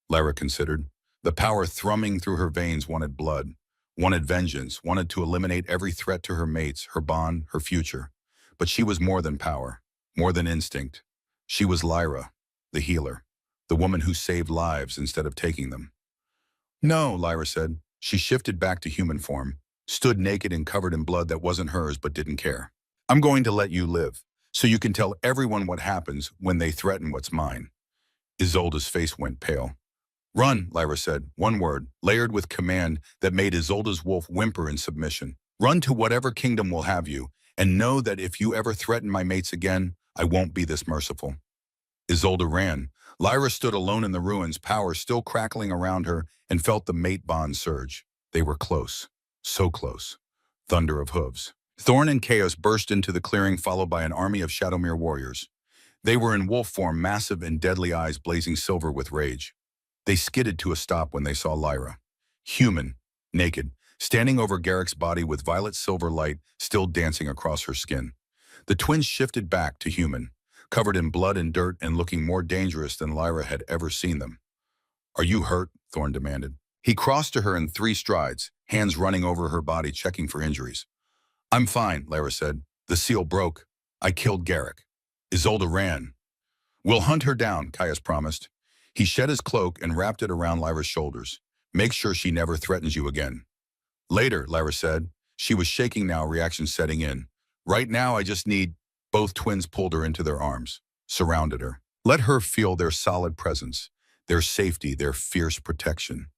Lyra considered. The power thrumming through her veins wanted blood, wanted vengeance, wanted to eliminate every threat to her mates, her bond, her future. But she was more than power, more than instinct. She was Lyra, the healer, the woman who saved lives instead of taking them. "No," Lyra said. She shifted back to human form, stood naked and covered in blood that wasn't hers but didn't care. "I'm going to let you live, so you can tell everyone what happens when they threaten what's mine." Isolde's face went pale. "Run," Lyra said, one word, layered with command that made Isolde's wolf whimper in submission. "Run to whatever kingdom will have you, and know that if you ever threaten my mates again, I won't be this merciful." Isolde ran. Lyra stood alone in the ruins, power still crackling around her, and felt the mate bond surge. They were close. So close. Thunder of hooves. Thorn and Chaos burst into the clearing, followed by an army of Shadowmere warriors. They were in wolf form, massive and deadly eyes blazing silver with rage. They skidded to a stop when they saw Lyra. Human, naked, standing over Garrick's body with violet silver light still dancing across her skin. The twins shifted back to human, covered in blood and dirt and looking more dangerous than Lyra had ever seen them. "Are you hurt?" Thorn demanded. He crossed to her in 3 strides, hands running over her body, checking for injuries. "I'm fine," Lyra said. "The seal broke. I killed Garrick." Isolde ran. "We'll hunt her down," Caius promised. He shed his cloak and wrapped it around Lyra's shoulders. "Make sure she never threatens you again." "Later," Lyra said. She was shaking now, reaction setting in. "Right now I just need—" Both twins pulled her into their arms, surrounded her. Let her feel their solid presence, their safety, their fierce protection.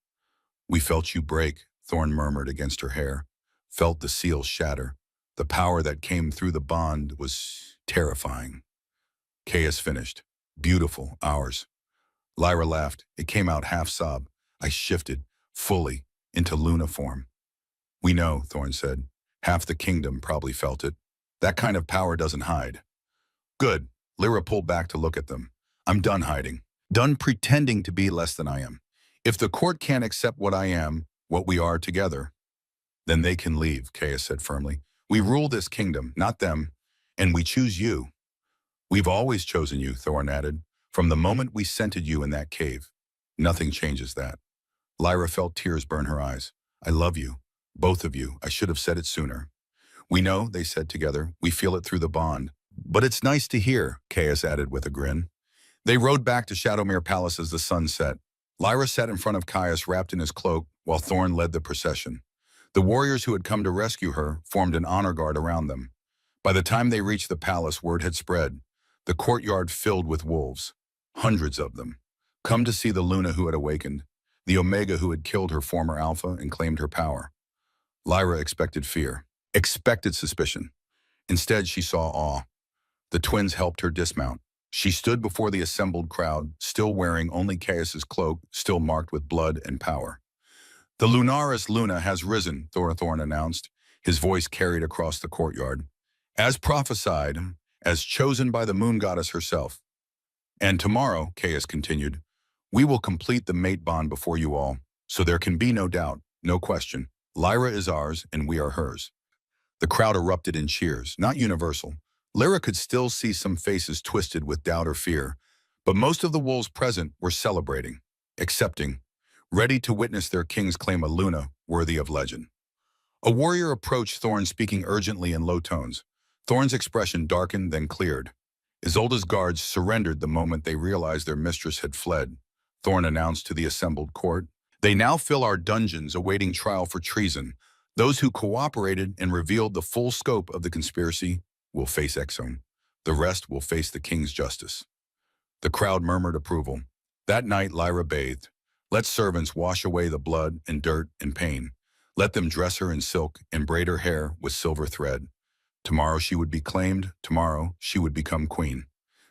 "We felt you break," Thorn murmured against her hair. Felt the seal shatter. The power that came through the bond was terrifying. Caius finished. "Beautiful, ours." Lyra laughed. It came out half-sob. I shifted, fully, into Luna form. "We know," Thorn said. "Half the kingdom probably felt it. That kind of power doesn't hide." "Good." Lyra pulled back to look at them. "I'm done hiding. Done pretending to be less than I am. If the court can't accept what I am, what we are together, then they can leave," Caius said firmly. "We rule this kingdom, not them, and we choose you." "We've always chosen you," Thorn added, "from the moment we scented you in that cave. Nothing changes that." Lyra felt tears burn her eyes. "I love you, both of you. I should have said it sooner." "We know," they said together. "We feel it through the bond." "But it's nice to hear," Caius added with a grin. They rode back to Shadowmere Palace as the sun set. Lyra sat in front of Caius, wrapped in his cloak, while Thorn led the procession. The warriors who had come to rescue her formed an honor guard around them. By the time they reached the palace, word had spread. The courtyard filled with wolves. Hundreds of them. Come to see the Luna who had awakened, the Omega who had killed her former Alpha and claimed her power. Lyra expected fear, expected suspicion. Instead, she saw awe. The twins helped her dismount. She stood before the assembled crowd, still wearing only Caius's cloak, still marked with blood and power. "The Lunaris Luna has risen," Thorn announced, his voice carried across the courtyard. "As prophesied, as chosen by the moon goddess herself." "And tomorrow," Caius continued, We will complete the mate bond before you all, so there can be no doubt, no question. Lyra is ours and we are hers. The crowd erupted in cheers, not universal. Lyra could still see some faces twisted with doubt or fear, but most of the wolves present were celebrating, accepting, ready to witness their kings claim a Luna worthy of legend. A warrior approached Thorn speaking urgently in low tones. Thorn's expression darkened, then cleared. Isolde's guards surrendered the moment they realized their mistress had fled. Thorn announced to the assembled court. They now fill our dungeons awaiting trial for treason. Those who cooperated and revealed the full scope of the conspiracy will face exile. The rest will face the king's justice. The crowd murmured approval. That night Lyra bathed. Let servants wash away the blood and dirt and pain. Let them dress her in silk and braid her hair with silver thread. Tomorrow she would be claimed, tomorrow she would become queen.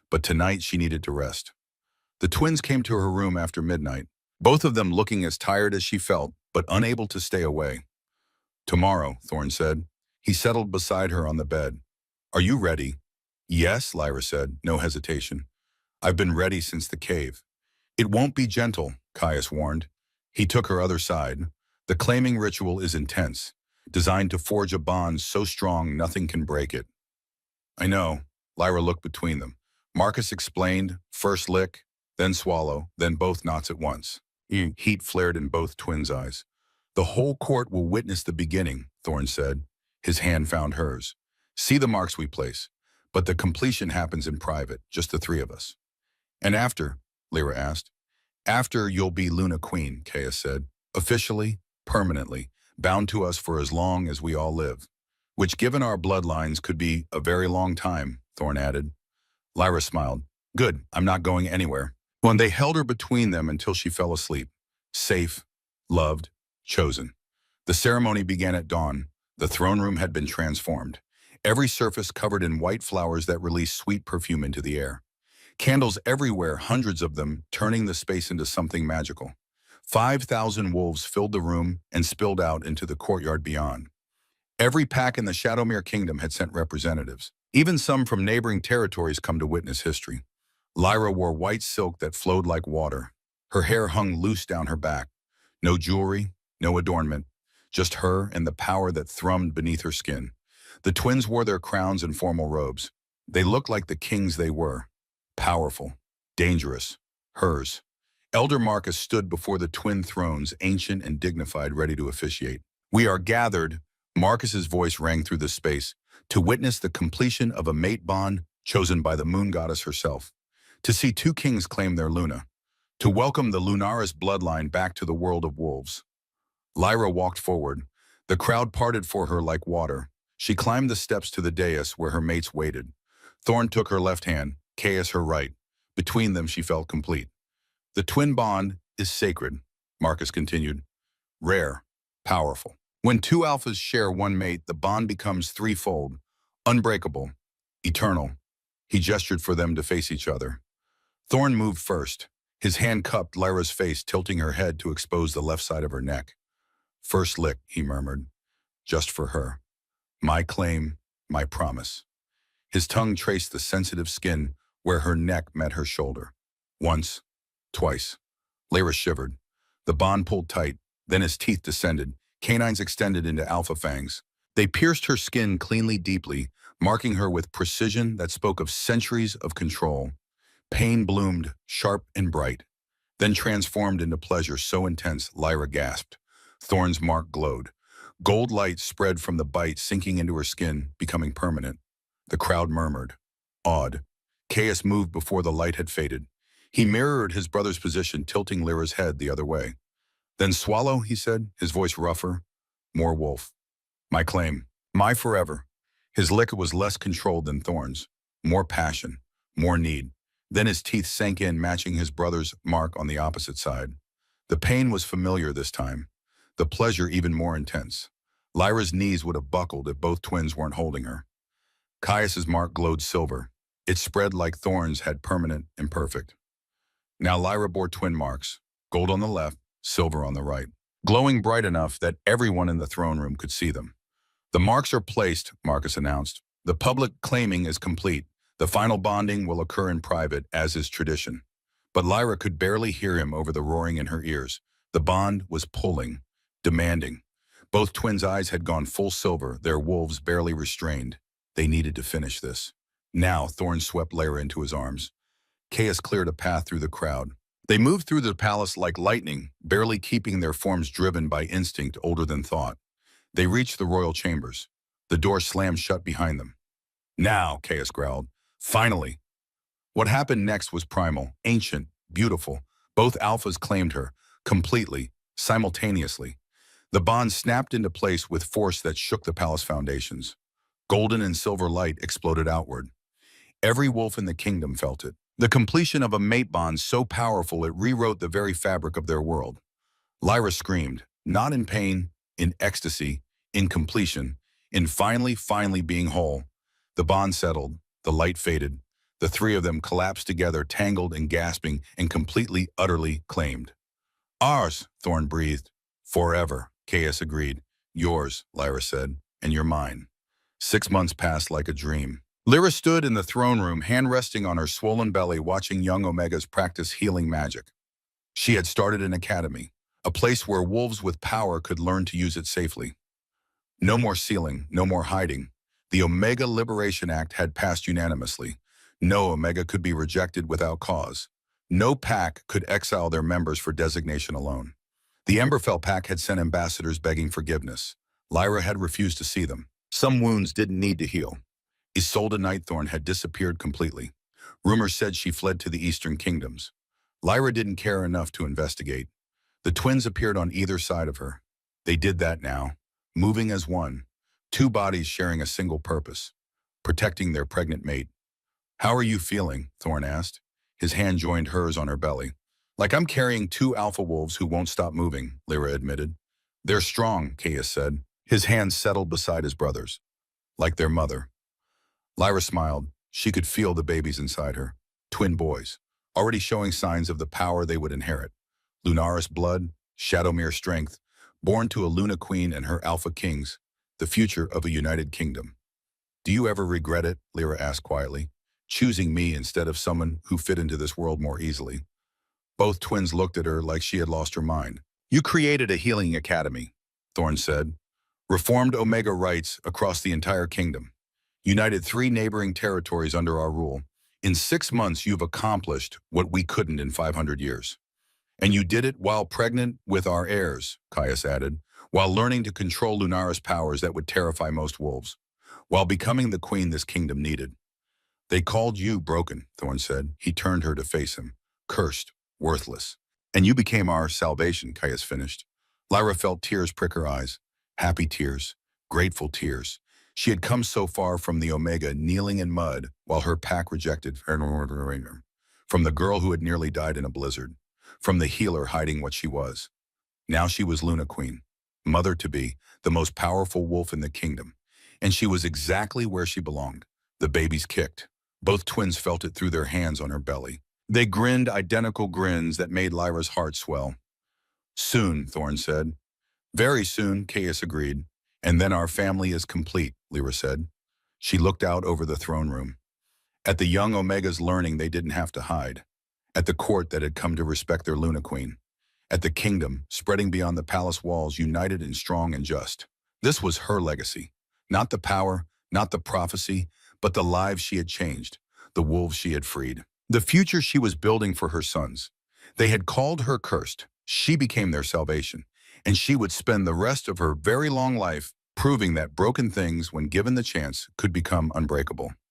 But tonight she needed to rest. The twins came to her room after midnight, both of them looking as tired as she felt, but unable to stay away. Tomorrow, Thorn said. He settled beside her on the bed. Are you ready? Yes, Lyra said, no hesitation. I've been ready since the cave. It won't be gentle, Caius warned. He took her other side. The claiming ritual is intense, designed to forge a bond so strong nothing can break it. I know. Lyra looked between them. Marcus explained, first lick, then swallow, then both knots at once. Heat flared in both twins' eyes. The whole court will witness the beginning, Thorn said. His hand found hers. See the marks we place, but the completion happens in private, just the three of us. And after, Lyra asked. After you'll be Luna Queen, Caius said. Officially, permanently, bound to us for as long as we all live. Which given our bloodlines could be a very long time, Thorn added. Lyra smiled. Good, I'm not going anywhere. When they held her between them until she fell asleep. Safe, loved, chosen. The ceremony began at dawn. The throne room had been transformed. Every surface covered in white flowers that released sweet perfume into the air. Candles everywhere, hundreds of them, turning the space into something magical. 5,000 wolves filled the room and spilled out into the courtyard beyond. Every pack in the Shadowmere Kingdom had sent representatives. Even some from neighboring territories come to witness history. Lyra wore white silk that flowed like water. Her hair hung loose down her back. No jewelry, no adornment, just her and the power that thrummed beneath her skin. The twins wore their crowns and formal robes. They looked like the kings they were. Powerful, dangerous, hers. Elder Marcus stood before the twin thrones, ancient and dignified, ready to officiate. We are gathered, Marcus's voice rang through the space, to witness the completion of a mate bond chosen by the moon goddess herself. To see two kings claim their Luna. To welcome the Lunaris bloodline back to the world of wolves. Lyra walked forward. The crowd parted for her like water. She climbed the steps to the dais where her mates waited. Thorn took her left hand, Caius her right. Between them she felt complete. The twin bond is sacred, Marcus continued. Rare, powerful. When two alphas share one mate, the bond becomes threefold, unbreakable, eternal. He gestured for them to face each other. Thorn moved first. His hand cupped Lyra's face, tilting her head to expose the left side of her neck. First lick, he murmured, just for her. My claim, my promise. His tongue traced the sensitive skin where her neck met her shoulder. Once, twice. Lyra shivered. The bond pulled tight, then his teeth descended, canines extended into alpha fangs. They pierced her skin cleanly, deeply, marking her with precision that spoke of centuries of control. Pain bloomed, sharp and bright, then transformed into pleasure so intense Lyra gasped. Thorn's mark glowed. Gold light spread from the bite, sinking into her skin, becoming permanent. The crowd murmured, awed. Caius moved before the light had faded. He mirrored his brother's position, tilting Lyra's head the other way. Then swallow, he said, his voice rougher. More wolf. My claim. My forever. His lick was less controlled than Thorn's. More passion. More need. Then his teeth sank in, matching his brother's mark on the opposite side. The pain was familiar this time. The pleasure even more intense. Lyra's knees would have buckled if both twins weren't holding her. Caius's mark glowed silver. It spread like Thorn's had permanent and perfect. Now Lyra bore twin marks, gold on the left, silver on the right, glowing bright enough that everyone in the throne room could see them. The marks are placed, Marcus announced. The public claiming is complete. The final bonding will occur in private, as is tradition. But Lyra could barely hear him over the roaring in her ears. The bond was pulling, demanding. Both twins' eyes had gone full silver, their wolves barely restrained. They needed to finish this. Now, Thorn swept Lyra into his arms. Chaos cleared a path through the crowd. They moved through the palace like lightning, barely keeping their forms driven by instinct older than thought. They reached the royal chambers. The door slammed shut behind them. Now, Chaos growled. Finally. What happened next was primal, ancient, beautiful. Both alphas claimed her, completely, simultaneously. The bond snapped into place with force that shook the palace foundations. Golden and silver light exploded outward. Every wolf in the kingdom felt it. The completion of a mate bond so powerful it rewrote the very fabric of their world. Lyra screamed, not in pain, in ecstasy, in completion, in finally being whole. The bond settled, the light faded. The three of them collapsed together, tangled and gasping, and completely, utterly claimed. Ours, Thorn breathed. Forever, Chaos agreed. Yours, Lyra said, and you're mine. 6 months passed like a dream. Lyra stood in the throne room, hand resting on her swollen belly, watching young Omegas practice healing magic. She had started an academy, a place where wolves with power could learn to use it safely. No more sealing, no more hiding. The Omega Liberation Act had passed unanimously. No Omega could be rejected without cause. No pack could exile their members for designation alone. The Emberfell pack had sent ambassadors begging forgiveness. Lyra had refused to see them. Some wounds didn't need to heal. Isolde Nightthorn had disappeared completely. Rumors said she fled to the Eastern Kingdoms. Lyra didn't care enough to investigate. The twins appeared on either side of her. They did that now, moving as one, two bodies sharing a single purpose, protecting their pregnant mate. How are you feeling? Thorn asked. His hand joined hers on her belly. Like I'm carrying two alpha wolves who won't stop moving, Lyra admitted. They're strong, Chaos said. His hand settled beside his brother's, like their mother. Lyra smiled. She could feel the babies inside her. Twin boys, already showing signs of the power they would inherit. Lunaris blood, Shadowmere strength, born to a Luna Queen and her Alpha Kings, the future of a united kingdom. Do you ever regret it? Lyra asked quietly. Choosing me instead of someone who fit into this world more easily. Both twins looked at her like she had lost her mind. You created a healing academy, Thorn said. Reformed Omega rights across the entire kingdom. United 3 neighboring territories under our rule. In 6 months, you've accomplished what we couldn't in 500 years. And you did it while pregnant with our heirs, Caius added, while learning to control Lunaris powers that would terrify most wolves, while becoming the queen this kingdom needed. They called you broken, Thorn said. He turned her to face him. Cursed, worthless. And you became our salvation, Caius finished. Lyra felt tears prick her eyes. Happy tears, grateful tears. She had come so far from the Omega, kneeling in mud, while her pack rejected her. From the girl who had nearly died in a blizzard. From the healer hiding what she was. Now she was Luna Queen, mother-to-be, the most powerful wolf in the kingdom. And she was exactly where she belonged. The babies kicked. Both twins felt it through their hands on her belly. They grinned identical grins that made Lyra's heart swell. Soon, Thorn said. Very soon, Caius agreed. And then our family is complete, Lyra said. She looked out over the throne room. At the young Omegas learning they didn't have to hide. At the court that had come to respect their Luna Queen. At the kingdom, spreading beyond the palace walls, united and strong and just. This was her legacy. Not the power, not the prophecy, but the lives she had changed, the wolves she had freed. The future she was building for her sons. They had called her cursed. She became their salvation. And she would spend the rest of her very long life proving that broken things, when given the chance, could become unbreakable.